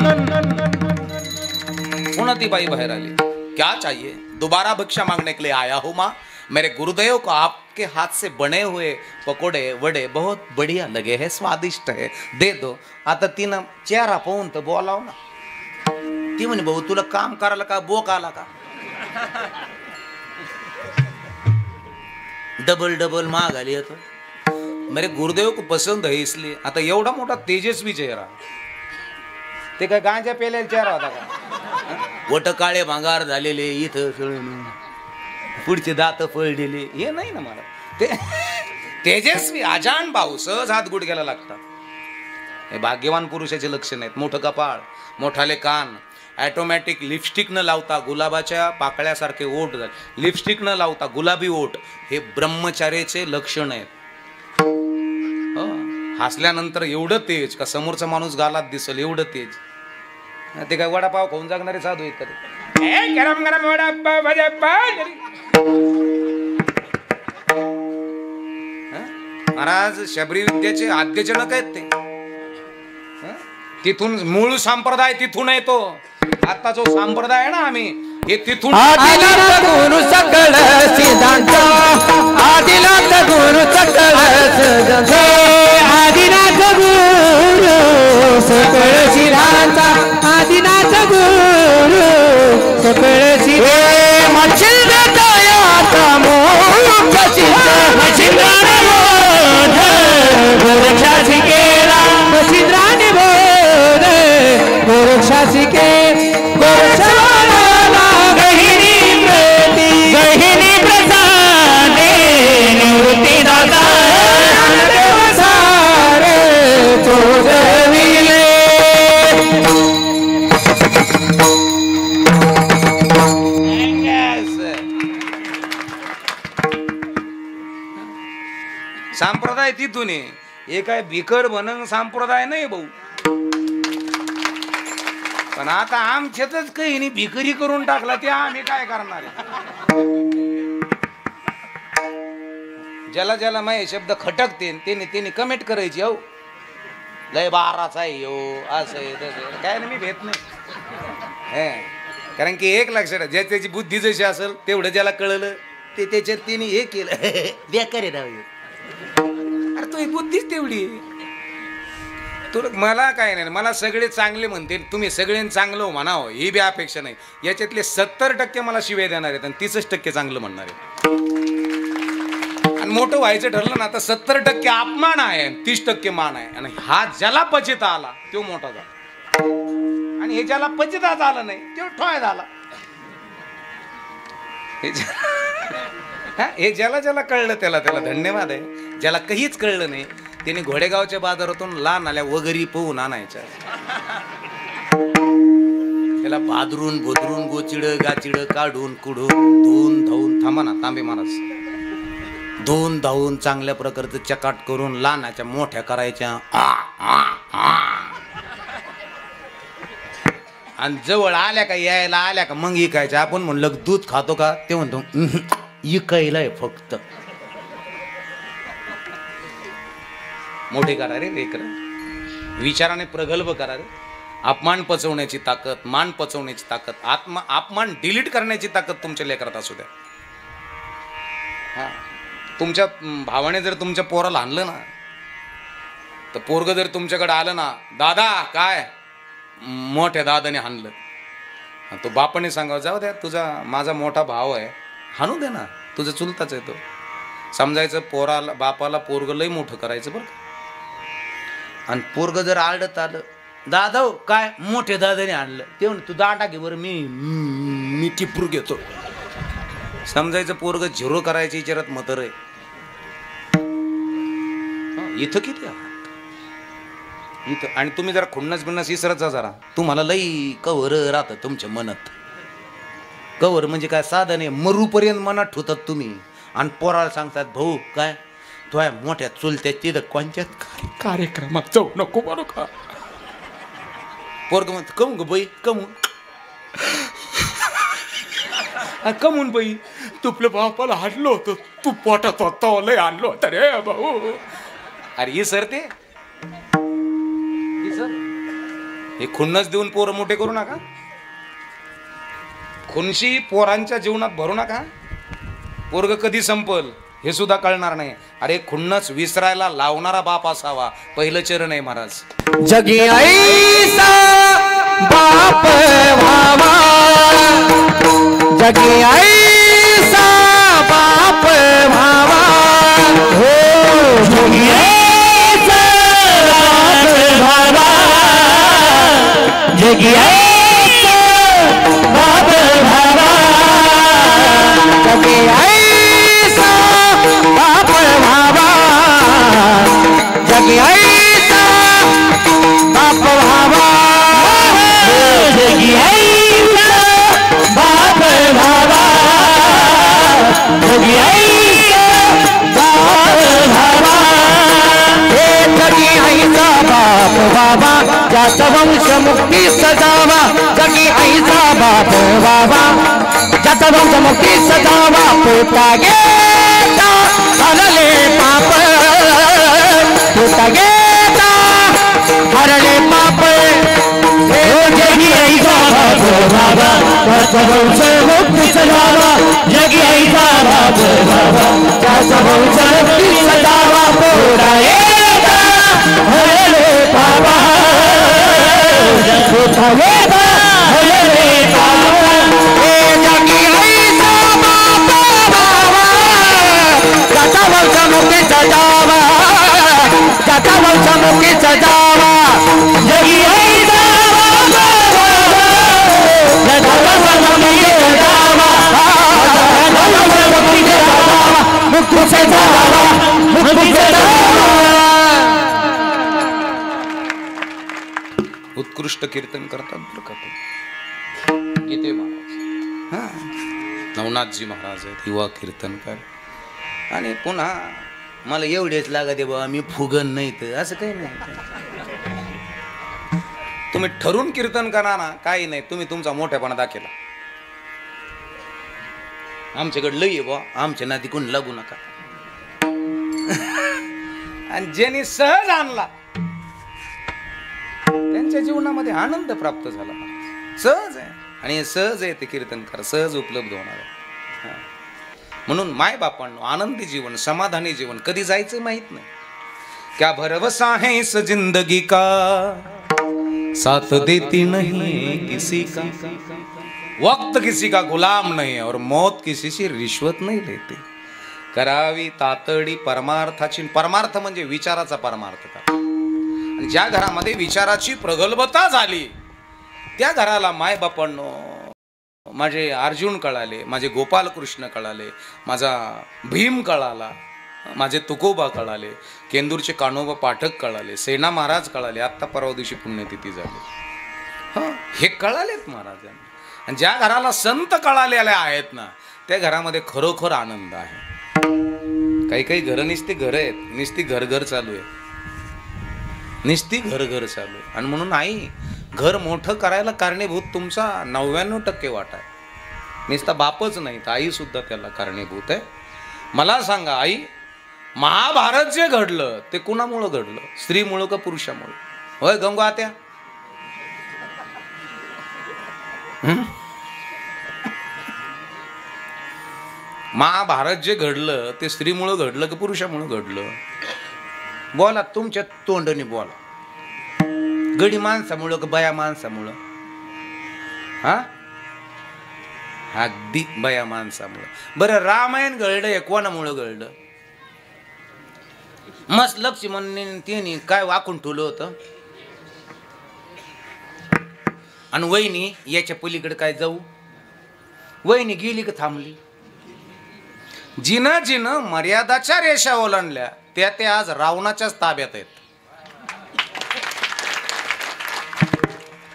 पुन्हा ती बाई बाहेर आली, क्या चाहिए? दोबारा भिक्षा मांगने के लिए आया हूँ माँ। मेरे गुरुदेव को आपके हाथ से बने हुए पकोडे वडे बहुत बढ़िया लगे हैं, स्वादिष्ट है, दे दो. आता तिनं चेहरा पाहून तर बोलाव ना. ती म्हणे भाऊ तुला काम करायला का बोक आला का? डबल डबल मागाली येतो. मेरे गुरुदेव को पसंद है इसलिए. आता एवढा मोठा तेजस्वी चेहरा, ते काय गांजा पेलेला चेहरा होता का? वट काळे भांगार झालेले, इथं पुढचे दात पडलेले, हे नाही ना मला. ते तेजस्वी आजान भाऊ सहज हात गुडघ्याला लागतात. हे भाग्यवान पुरुषाचे लक्षण आहेत. मोठं कपाळ, मोठाले कान, ऑटोमॅटिक लिपस्टिक न लावता गुलाबाच्या पाकळ्यासारखे ओठ झाले, लिपस्टिक न लावता गुलाबी ओठ, हे ब्रह्मचार्याचे लक्षण आहेत. हसल्यानंतर एवढं तेज का समोरचा माणूस गालात दिसल, एवढं तेज. ते काय वडापाव खाऊन जगणारे साधू आहेत तरी. गरम गरम वडापाव महाराज शबरी विद्याचे आद्यजनक आहेत ते. तिथून मूळ संप्रदाय तिथून येतो. आता जो संप्रदाय आहे ना आम्ही, हे तिथून आदिनाथ गुरु सकळ सिद्धांत, आदिनाथ गुरु सकळ सिद्धांत, आदिनाथ गुरु सकळ सिद्धांत, आदिनाथ गुरु सकळ सिद्धांत. मच्छिंद्र दयाता मोक्ष सिद्ध, मच्छिंद्राने बोध गोरक्षासी केला, मच्छिंद्राने बोध गोरक्षासी के गोरक्षवाला गहिनी प्रती, गहिनी प्रसादे निवृत्ती दाता सारे चोजविले. संप्रदाय तिथून आहे. हे काय भिकर बनन संप्रदाय नाही भाऊ. पण आता आमच्यातच काही नाही, भिकरी करून टाकला, ते आम्ही काय करणार आहे? ज्याला ज्याला माझे शब्द खटकते त्याने कमेंट करायची. हो लय बाराचा आहे, हो असं आहे तसं काय नाही, मी भेट नाही. कारण की एक लक्षात, ज्या त्याची बुद्धी जशी असेल तेवढं ज्याला कळलं ते त्याच्यात तिने हे केलं. बेकार आहे राव. अरे तो बुद्धीच तेवढी आहे. तुला मला काय नाही, मला सगळे चांगले म्हणते, तुम्ही सगळे चांगलं म्हणावं ही बी अपेक्षा नाही. याच्यातले 70% मला शिवाय देणार आहेत आणि 30% चांगलं म्हणणार आहे. आणि मोठं व्हायचं ठरलं ना, आता 70% अपमान आहे, 30% मान आहे. आणि हा ज्याला पचिता आला तो मोठा झाला, आणि हे ज्याला पचिताच आला नाही तो ठोय झाला. हे ज्याला ज्याला कळलं त्याला त्याला धन्यवाद आहे. ज्याला काहीच कळलं नाही त्याने घोडेगावच्या बाजारातून लहान आल्या वगैरे पोहून आणायच्या. त्याला भादरून भोदरून गोचिड गाचिड काढून कुडून धुवून धावून, थांबा ना तांबे महाराज, धुवून धावून चांगल्या प्रकारचं चकाट करून लहानाच्या मोठ्या करायच्या. आणि जवळ आल्या का, यायला आल्या का मग इकायच्या. आपण म्हणलं दूध खातो का, ते म्हणतो इकायलाय फक्त. मोठे करा रे लेकर, विचाराने प्रगल्भ करा रे. अपमान पचवण्याची ताकद, मान पचवण्याची ताकद, अपमान डिलीट करण्याची ताकद तुमच्या लेकरात असू द्या. हा, तुमच्या भावाने जर तुमच्या पोराला आणलं ना, तर पोरग जर तुमच्याकडे आलं ना, दादा काय, मोठ्या दादाने हाणलं, तो बापाने सांगावं जाऊ द्या, तुझा माझा मोठा भाव आहे, हाणू दे ना, तुझं चुलताच आहे तो. समजायचं पोराला, बापाला पोरग लय मोठं करायचं बरं. आणि पोरग जर आरडत आलं, दादा काय, मोठे दादाने आणलं, ते म्हण तू दाटा घे बरं, मी टिपरू घेतो. समजायचं पोरग झिरो करायची विचारात मतर आहे. इथं किती इथं. आणि तुम्ही जरा खुन्नस बिन्नस इसरत जा जरा, तुम्हाला लई कवर राहतं तुमच्या मनात. कवर म्हणजे काय, साधन आहे, मरूपर्यंत मनात ठेवतात तुम्ही. आणि पोराला सांगतात भाऊ काय, तो आहे मोठ्या चुलत्या तिथं कोणत्यात कार्यक्रमात जाऊ नको बरं का. पोरग म्हणत कमून ग बाई, कमून कमून बाई, तुपल्या बापाला हाडलं होतं, तू पोटात होता लय आणलं होतं रे भाऊ. अरे ही सर ते हे खुन्नस देऊन पोरं मोठे करू नका. खुनशी पोरांच्या जीवनात भरू नका. पोरग कधी संपल हे सुद्धा कळणार नाही. अरे खुन्नस विसरायला लावणारा बाप असावा, पहिलं चरण आहे महाराज. जगी ऐसा बाप भावा, जगी ऐसा बाप भावा, हो जगी ऐसा बाप भावा, जगी ऐसा बाप भावा, जगी ऐसा बाप भावा, जगी ऐसा बाप भावा, जगी ऐसा बाप भावा, जगी ऐसा बाप भावा, हे जगी ऐसा बाप भावा, ज्याचा वंश मुक्ती सजावा, जगी ऐसा बाप भावा, ज्याचा वंश मुक्ती सजावा, पोटा गेला हरले पाप, पोटा गेला हरले पाप, हे जगी ऐसा बाप भावा, ज्याचा वंश मुक्ती सजावा, जगी ऐसा बाप भावा, ज्याचा वंश मुक्ती सजावा, पोटा गेला हरले पाप, पोटा गेला हरले पाप, हे जगी ऐसा बाप भावा, ज्याचा वंश मुक्ती सजावा, ज्याचा वंश मुक्ती सजावा, जगी ऐसा बाप भावा, ज्याचा वंश मुक्ती सजावा, ज्याचा वंश मुक्ती सजावा, मुक्ती सजावा, मुक्ती सजावा. उत्कृष्ट कीर्तन करतात बरं का ते. गीते महाराज, हा नवनाथजी महाराज आहेत, युवा कीर्तनकार. आणि पुन्हा मला एवढेच लागत बाबा, मी फुगन नाही तर असं काही नाही. तुम्ही ठरून कीर्तन करा ना, काही नाही, तुम्ही तुमचा मोठेपणा दाखवला. आमच्याकडे लई आहे बा, आमच्या नादी कोण लागू नका. आणि ज्यांनी सहज आणला त्यांच्या जीवनामध्ये आनंद प्राप्त झाला. सहज आहे, आणि हे सहज आहे ते कीर्तनकार, सहज उपलब्ध होणार आहे. हा. म्हणून माय बापांनो, आनंदी जीवन, समाधानी जीवन कधी जायचं माहित नाही. क्या भरवसा है इस जिंदगी का, साथ देती नहीं किसी का, वक्त किसी का गुलाम नहीं और मौत किसी से रिश्वत नहीं लेते. करावी तातडी परमार्थाची. परमार्थ म्हणजे विचाराचा परमार्थ का. आणि ज्या घरामध्ये विचाराची प्रगल्भता झाली त्या घराला माय बापांनो, माझे अर्जुन कळाले, माझे गोपाल कृष्ण कळाले, माझा भीम कळाला, माझे तुकोबा कळाले, केंदूरचे कान्होबा पाठक कळाले, सेना महाराज कळाले. आत्ता परवा दिवशी पुण्यतिथी झाली. हा, हे कळालेत महाराजांना. आणि ज्या घराला संत कळालेले आहेत ना, त्या घरामध्ये खरोखर आनंद आहे. काही काही घरं नुसती घरं आहेत, नुसती घर घर चालू आहे, नुसती घर घर चालू आहे. आणि म्हणून आई, घर मोठं करायला कारणीभूत तुमचा 99% वाटा आहे. नुसता बापच नाही तर आई सुद्धा त्याला कारणीभूत आहे. मला सांगा आई, महाभारत जे घडलं ते कुणामुळं घडलं? स्त्रीमुळं का पुरुषामुळं? होय गंगू आत्या? महाभारत जे घडलं ते स्त्रीमुळं घडलं का पुरुषामुळं घडलं? बोला, तुमच्या तोंडनी बोला. गडी माणसामुळं का बया माणसामुळं? हा, अगदी बया माणसामुळं. बरं, रामायण घडलं कोणामुळं घडलं? मस्त लक्ष्मण त्यांनी काय वाकून ठेवलं होतं, आणि वहिनी याच्या पलीकडे काय जाऊ, वहिनी गेली का थांबली? जिनं जिनं मर्यादाच्या रेषा ओलांडल्या त्या ते आज रावणाच्याच ताब्यात आहेत.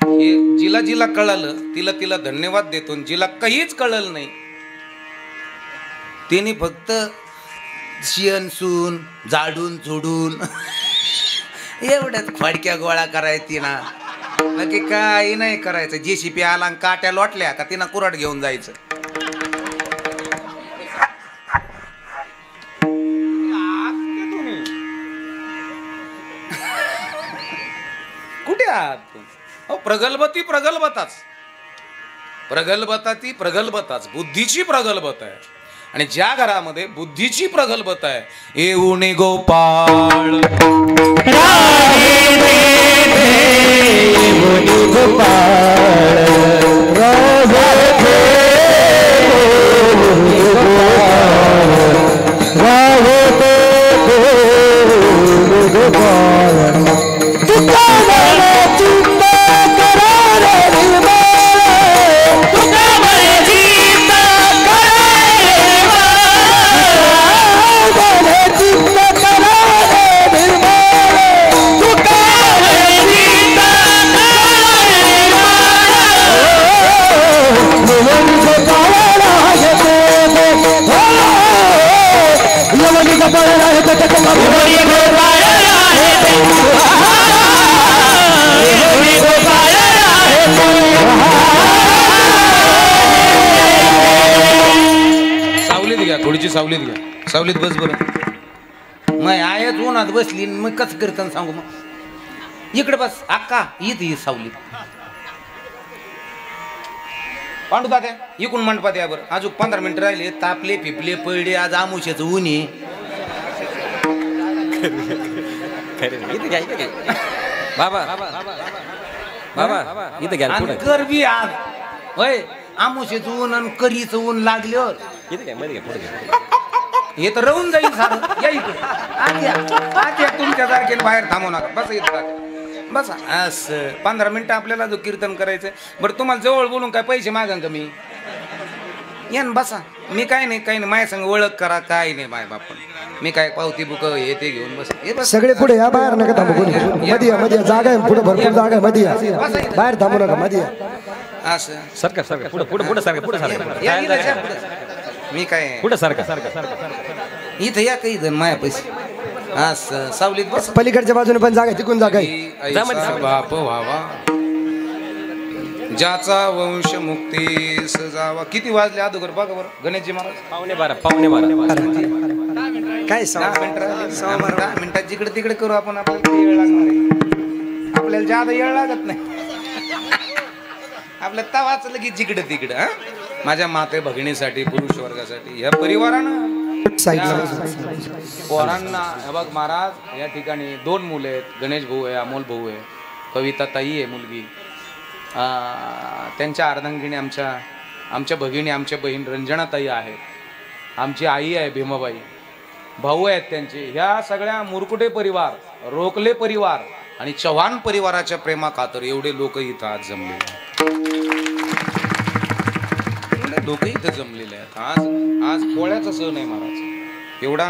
हे जिला जिला कळलं तिला तिला धन्यवाद देतो. जिला काहीच कळलं नाही तिने फक्त शियन सून झाडून झोडून एवढ्याच फडक्या गोळा करायची ना, नक्की काही नाही करायचं. JCP आला आणि काट्या लोटल्या का तिनं कुराड घेऊन जायचं. कुठे आहात? प्रगल्भती प्रगल्भताच. प्रगल्भता ती प्रगल्भताच, बुद्धीची प्रगल्भता आहे. आणि ज्या घरामध्ये बुद्धीची प्रगल्भता आहे, येऊन गोपाळ सावलीत घ्या, थोडीशी सावलीत घ्या, सावलीत बस बरं. मग आयत उन्हात बसली मग कसं कीर्तन सांगू. मग इकडे बस अक्का ही सावली. पांडू दाद्या इकडून मंडपात या बरं. अजून 15 मिनिटं राहिले. तापले पिपले पडले. आज आमुष्याचं ऊन आहे. बाबा बाबा इथं घ्या आणि करबी आज होय. आमुष्याचं ऊन आणि करीचं ऊन लागल्यावर इथं घ्या, मध्ये घ्या, पुढे घ्या. हे तर राहून जाईल सारं. या इकडे आज या. आज या. तुमच्या तारखेला बाहेर थांबू नका. बस इथं बस. असं 15 मिनिटं आपल्याला जो कीर्तन करायचं. बरं तुम्हाला जवळ बोलून काय पैसे मागा का मी. या ना बसा. मी काय नाही काही नाही. माझ्या संग ओळख करा काय नाही. माय बाप मी काय पावती बुक हे ते घेऊन बस. हे बस सगळे पुढे या, बाहेर नका थांबू कोणी. मध्ये या, मध्ये या. जागा आहे पुढे, भरपूर जागा आहे. मध्ये या, बाहेर थांबू नका. मध्ये या. असं सरका सरका पुढे पुढे पुढे सरका पुढे या, इथं या, पुढं. मी काय पुढे सरका सरका सरका. इथं या काही जण माया पैसे. असं सावलीत बस. पलीकडच्या बाजूने पण जागा आहे, तिकून जागा आहे. ऐसा बाप व्हावा ज्याचा वंश मुक्तीस जावा. किती वाजले अगोदर बघा बरं गणेशजी महाराज. पावणे बारा. काय 10 मिनिटात जिकडे तिकडे करू आपण. आपल्याला किती वेळ लागणार आहे. आपल्याला जादा वेळ लागत नाही. आपल्या तवाच की जिकडे तिकडे. हा माझ्या माते भगिनीसाठी पुरुष वर्गासाठी या परिवारानं पोरांना हे बघ महाराज. या ठिकाणी 2 मुलं आहेत. गणेश भाऊ आहे, अमोल भाऊ आहे, कविता ताई आहे मुलगी. त्यांच्या अर्धांगिनी आमच्या भगिनी, आमच्या बहीण रंजनाताई आहेत. आमची आई आहे भीमाबाई. भाऊ आहेत त्यांचे. ह्या सगळ्या मुरकुटे परिवार, रोकले परिवार आणि चव्हाण परिवाराच्या प्रेमा खातर एवढे लोक इथं आज जमलेले लोक इथं जमलेले आहेत. आज पोळ्याचा सण आहे महाराज. एवढा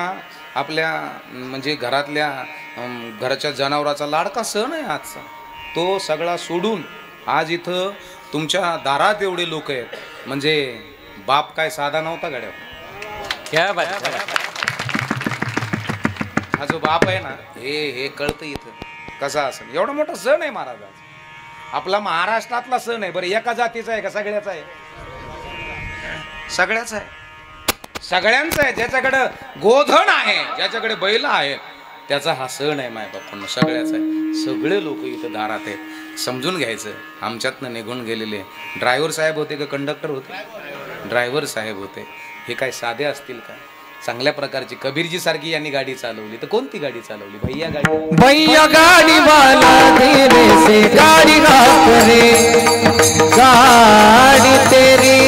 आपल्या म्हणजे घराच्या जनावराचा लाडका सण आहे आजचा. तो सगळा सोडून आज इथं तुमच्या दारात एवढे लोक आहेत. म्हणजे बाप काय साधा नव्हता गड्या. क्या बात. हा जो बाप आहे ना हे कळतं इथं कसा असेल. एवढा मोठा सण आहे महाराज आज. आपला महाराष्ट्रातला सण आहे. बरं एका जातीचा आहे का सगळ्याचा आहे. सगळ्याचा आहे. सगळ्यांचा आहे. ज्याच्याकडे गोधन आहे, ज्याच्याकडे बैल आहे, त्याचा हा सण आहे माय बापांना. सगळ्याचा आहे. सगळे लोक इथं दारात आहेत. समजून घ्यायचं. आमच्यातनं निघून गेलेले ड्रायव्हर साहेब होते का कंडक्टर होते. ड्रायव्हर साहेब होते. हे काय साधे असतील का. चांगल्या प्रकारची कबीरजी सारखी यांनी गाडी चालवली. तर कोणती गाडी चालवली. भैया गाडी वाला तेरे से गाड़ी गाड़ी तेरी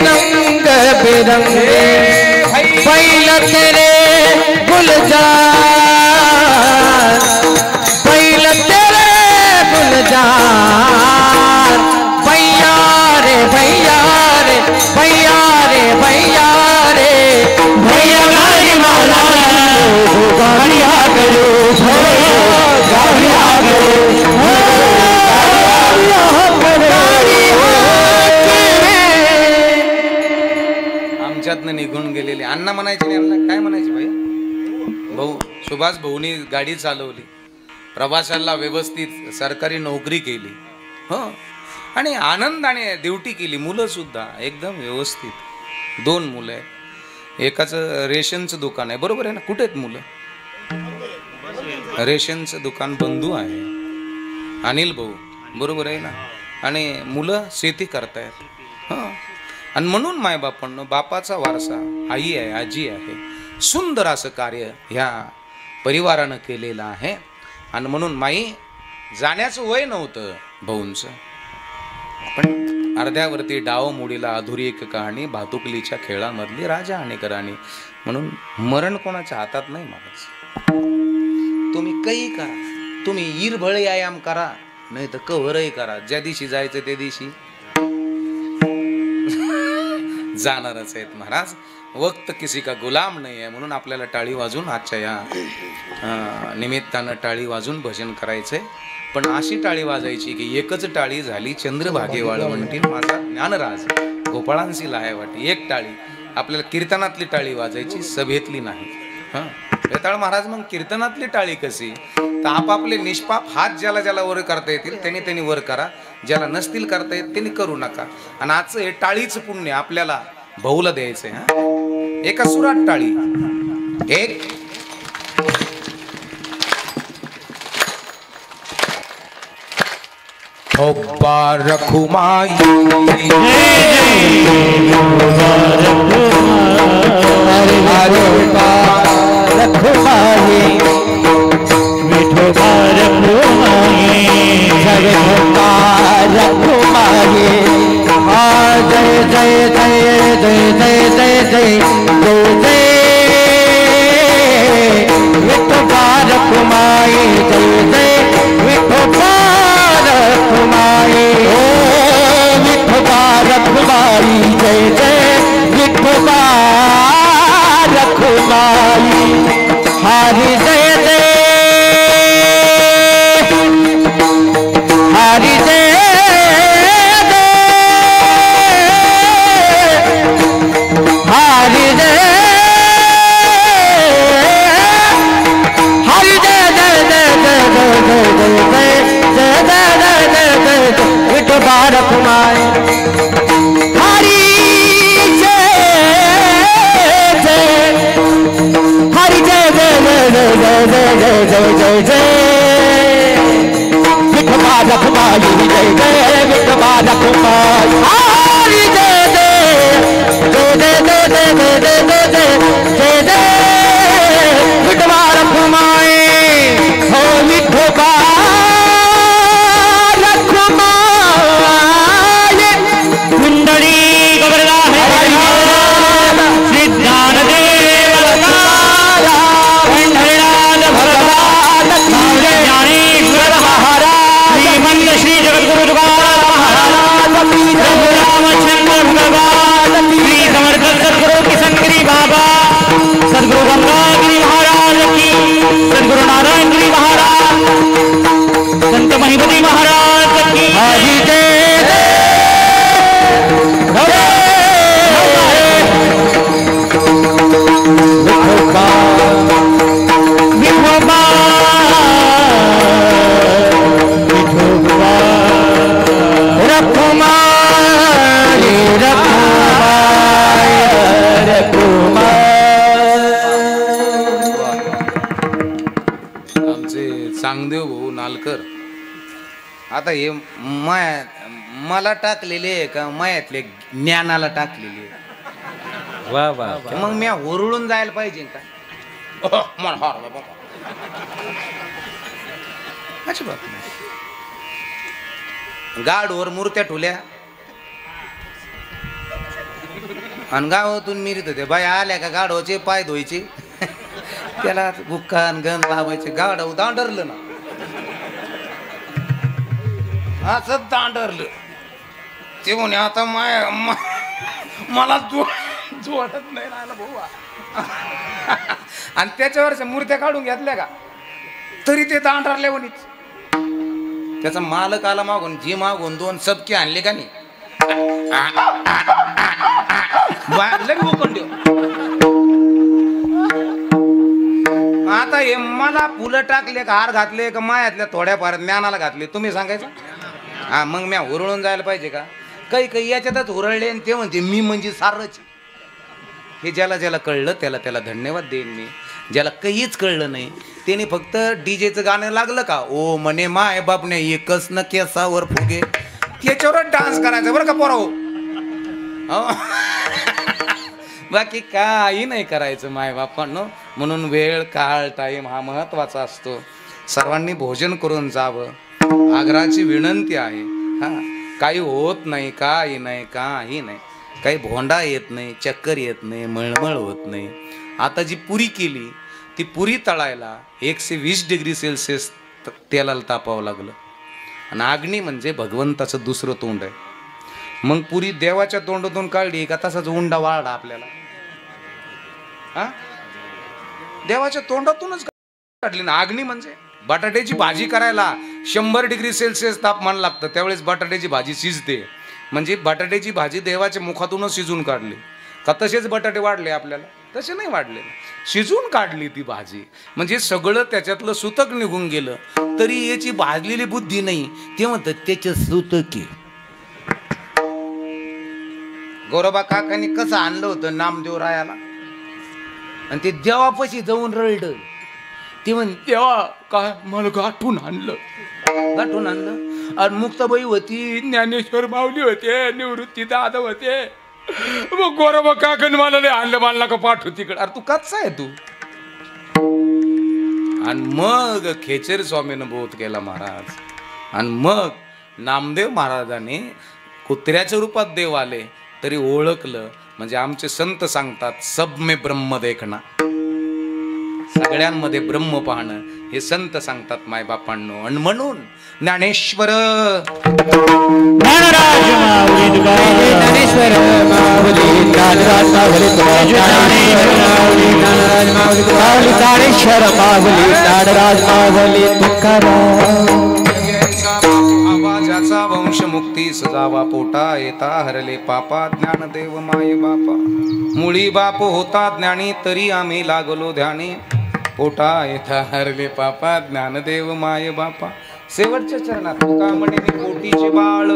रंग बिरंगे पहिला तेरे गुलजार पहिला तेरे गुलजार भैया रे भैया रे भैया रे भैया रे भैया गाड़ी वाला गाड़ी आ गयो गाड़ी आ गयो आमच्यातनं निघून गेलेले. अण्णा म्हणायचे नाही. अण्णा काय म्हणायचे भाई. भाऊ सुभाष भाऊनी गाडी चालवली. प्रवाशांना व्यवस्थित सरकारी नोकरी केली. हो आणि आनंदाने ड्युटी केली. मुलं सुद्धा एकदम व्यवस्थित. 2 मुलं आहेत. एकाचं रेशनचं दुकान आहे. बरोबर आहे ना. कुठे आहेत मुलं. रेशनचं दुकान बंधू आहे. अनिल भाऊ बरोबर आहे ना. आणि मुलं शेती करतायत. हां, आणि म्हणून मायबापांनो बापाचा वारसा आई आहे, आजी आहे, सुंदर असं कार्य ह्या परिवारानं केलेलं आहे. आणि म्हणून माई जाण्याचं वय नव्हतं भाऊंचं, पण अर्ध्यावरती डाव मोडीला अधुरी एक कहाणी, भातुकलीच्या खेळामधली राजा आणि राणी. म्हणून मरण कोणाच्या हातात नाही महाराज. तुम्ही काही करा, तुम्ही इरभळे आयाम करा, नाही तर कव्हरही करा, ज्या दिवशी जायचं त्या दिवशी जाणारच आहेत महाराज. वक्त किसी का गुलाम नाही आहे. म्हणून आपल्याला टाळी वाजून आजच्या या निमित्तानं टाळी वाजून भजन करायचंय. पण अशी टाळी वाजायची की एकच टाळी झाली चंद्रभागे वाळवंटी माझा ज्ञानराज गोपाळांशी लाय वाटी. एक टाळी आपल्याला कीर्तनातली टाळी वाजायची, सभेतली नाही. हां, वेताळ महाराज मग कीर्तनातली टाळी कशी? तर आपापले निष्पाप हात ज्याला ज्याला वर करता येतील त्यांनी त्यांनी वर करा, ज्याला नसतील करता येत त्यांनी करू नका. आणि आजचं हे टाळीचं पुण्य आपल्याला भाऊला द्यायचंय. हा, एका सुरात टाळी. एक, रखुमाई जय जय जय जय जय जय जय जय विठोबा रखुमाई, जय जय विठोबा रखुमाई, ओ विठोबा रखुमाई, जय जय विठोबा रखुमाई. हरि जय जय हरि जय रखुमाई. हरि जय जय हरि जय जय जय जय जय जय जय जय विठोबा रखुमाई, जय जय विठोबा रखुमाई. हरि जय जय जय जय जय जय जय जय जय जय विठोबा रखुमाई. हो विठोबा सदगुरु गंगागिरी महाराज की, सदगुरु नारायण गिरी महाराज, संत महिपति महाराज की. हरि जय विठोबा विठोबा विठोबा रखुमाई रखुमाई रखुमाई. चांगदेव भाऊ नालकर आता हे मला टाकलेले आहे का मायातले ज्ञानाला टाकलेले? वा वा, मग मी हुरळून जायला पाहिजे का? अजिबात नाही. गाडवर मूर्त्या ठुल्या आणि गावातून मिरीत होते बाय आल्या का गाडवाचे पाय धुवायचे, त्याला बुक्कान गण लावायचे. गाडव दांडरलं ना, असं दांडरलं ते म्हणे आता मला जोडत नाही राहिला भाऊ. आणि त्याच्यावरच्या मूर्त्या काढून घेतल्या का तरी ते दांडरले म्हणीच. त्याचा मालक आला मागून, जी मागून 2 सबके आणले का नाही लगे बोकून देऊ. आता हे मला फुलं टाकले का हार घातले का मायातल्या थोड्याफार ज्ञानाला घातले तुम्ही सांगायचं? हा, मग मी हुरळून जायला पाहिजे का? काही काही याच्यातच हुरळले आणि ते म्हणते मी म्हणजे सारच. हे ज्याला ज्याला कळलं त्याला त्याला धन्यवाद देईन मी. ज्याला काहीच कळलं नाही त्याने फक्त डीजेचं गाणं लागलं का, ओ म्हणे माय बापने एकच न केसावर फुगे, त्याच्यावर डान्स करायचा बरं का पोराव. बाकी काही नाही करायचं मायबापांनो. म्हणून वेळ काळ टाईम हा महत्वाचा असतो. सर्वांनी भोजन करून जावं. आग्रहाची विनंती आहे. हा, काही होत नाही, काही नाही, काही नाही. काही भोंडा येत नाही, चक्कर येत नाही, मळमळ होत नाही. आता जी पुरी केली ती पुरी तळायला 120 डिग्री सेल्सिअस तेलाला तापावं लागलं. आणि अग्नी म्हणजे भगवंताचं दुसरं तोंड आहे. मग पुरी देवाच्या तोंडातून काढली का तसाच उंडा वाढला आपल्याला. हा, देवाच्या तोंडातूनच काढली ना. अग्नी म्हणजे बटाट्याची भाजी करायला 100 डिग्री सेल्सिअस तापमान लागतं. त्यावेळेस बटाट्याची भाजी शिजते. म्हणजे बटाट्याची भाजी देवाच्या मुखातूनच शिजून काढली का तसेच बटाटे वाढले आपल्याला? तसे नाही वाढले, शिजून काढली ती भाजी. म्हणजे सगळं त्याच्यातलं सुतक निघून गेलं. तरी याची भाजलेली बुद्धी नाही. ते म्हणतात त्याचे सुतक आहे. गौरबा काकांनी कसं आणलं होतं नामदेव रायाला आणि ते देवापाशी जाऊन रडलं. ते म्हण देवा काय मला गाठून आणलं, गाठून आणलं. आणि मुक्ताबाई होती, ज्ञानेश्वर माऊली होते, निवृत्ती दादा होते. मग गोरबा काकांनी मला नाही आणलं, मला का पाठवू तिकडे. अरे तू कच्चा आहे तू. आणि मग खेचर स्वामीनं बोध केला महाराज. आणि मग नामदेव महाराजांनी कुत्र्याच्या रूपात देव आले तरी ओळखलं. म्हणजे आमचे संत सांगतात सब में ब्रह्म देखना, सगळ्यांमध्ये ब्रह्म पाहणं हे संत सांगतात मायबापांनो. आणि म्हणून ज्ञानेश्वर आवाजाचा वंश मुक्ती सजावा पोटा येता हरले पापा. ज्ञानदेव माय बापा मुळी बाप होता ज्ञानी तरी आम्ही लागलो ध्यानी. पोटा येता हरले पापा ज्ञानदेव माय बापा. शेवटच्या चरणात तुका म्हणे मी पोटीचे बाळ,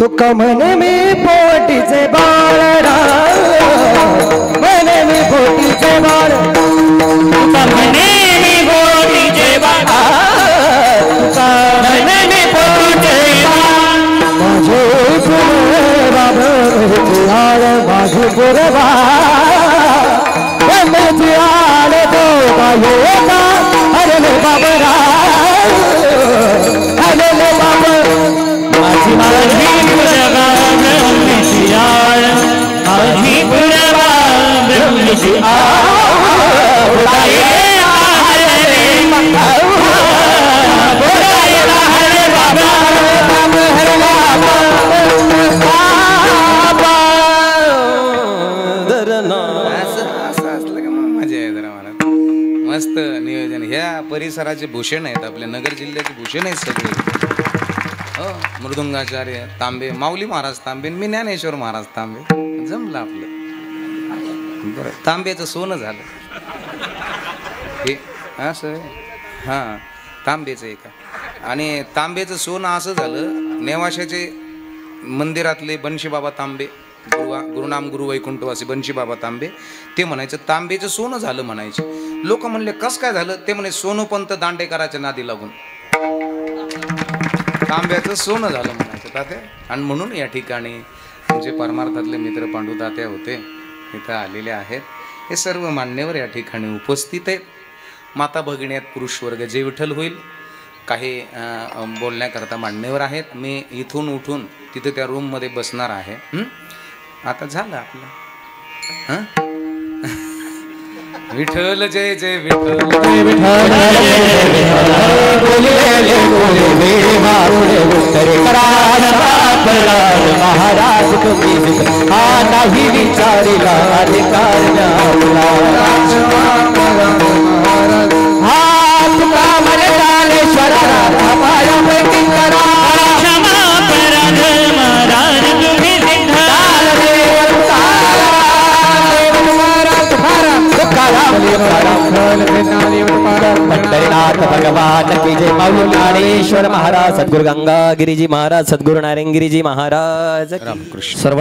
तुका म्हणे मी पोटीचे बाळ, म्हणे मी पोटीचे बाळ, तुका म्हणे मी पोटीचे बाळ, तुका म्हणे मी पोटीचे बाळ. माझे पुरे बाबा माझे पुरे बाबा आले तो बायोता. अरे बाबरा अरे बाबा माझी माझी पुरवा ब्रह्मची आळ, माझी पुरवा ब्रह्मची आळ. मस्त नियोजन. ह्या परिसराचे भूषण आहेत, आपल्या नगर जिल्ह्याचे भूषण आहेत सगळे. हो, मृदुंगाचार्य तांबे, माऊली महाराज तांबे, मी ज्ञानेश्वर महाराज तांबे. जमलं आपलं. बरं, तांब्याचं सोनं झालं हे असं. हां, तांब्याचं आहे का? आणि तांब्याचं सोनं असं झालं, नेवाशाचे मंदिरातले बनशीबाबा तांबे, गुरुनाम गुरु वैकुंठवासी बनशीबाबा तांबे, ते म्हणायचं तांब्याचं सोनं झालं म्हणायचे. लोक म्हणले कस काय झालं? ते म्हणे सोनोपंत दांडेकराच्या नादी लागून तांब्याचं सोनं झालं म्हणायचं तात्या. आणि म्हणून या ठिकाणी तुमचे परमार्थातले मित्र पांडू तात्या होते, इथं आलेले आहेत. हे सर्व मान्यवर या ठिकाणी उपस्थित आहेत. माता भगिनीत पुरुष वर्ग जे विठ्ठल होईल. काही बोलण्याकरता मान्यवर आहेत. मी इथून उठून तिथे त्या रूममध्ये बसणार आहे. आता झालं आपलं. हां, विठ्ठल जय जय विठ्ठल, महाराज तुम्ही हा नाही विचारिला अधिकार हा तुका म्हणे ज्ञानेश्वरा पैकी करा क्षमा पराध महाराज तुम्ही पंढरीनाथ भगवान की जय. माऊली ज्ञानेश्वर महाराज, सद्गुरु गंगा गिरीजी महाराज, सद्गुरु नारायण गिरीजी महाराज. रामकृष्ण. सर्व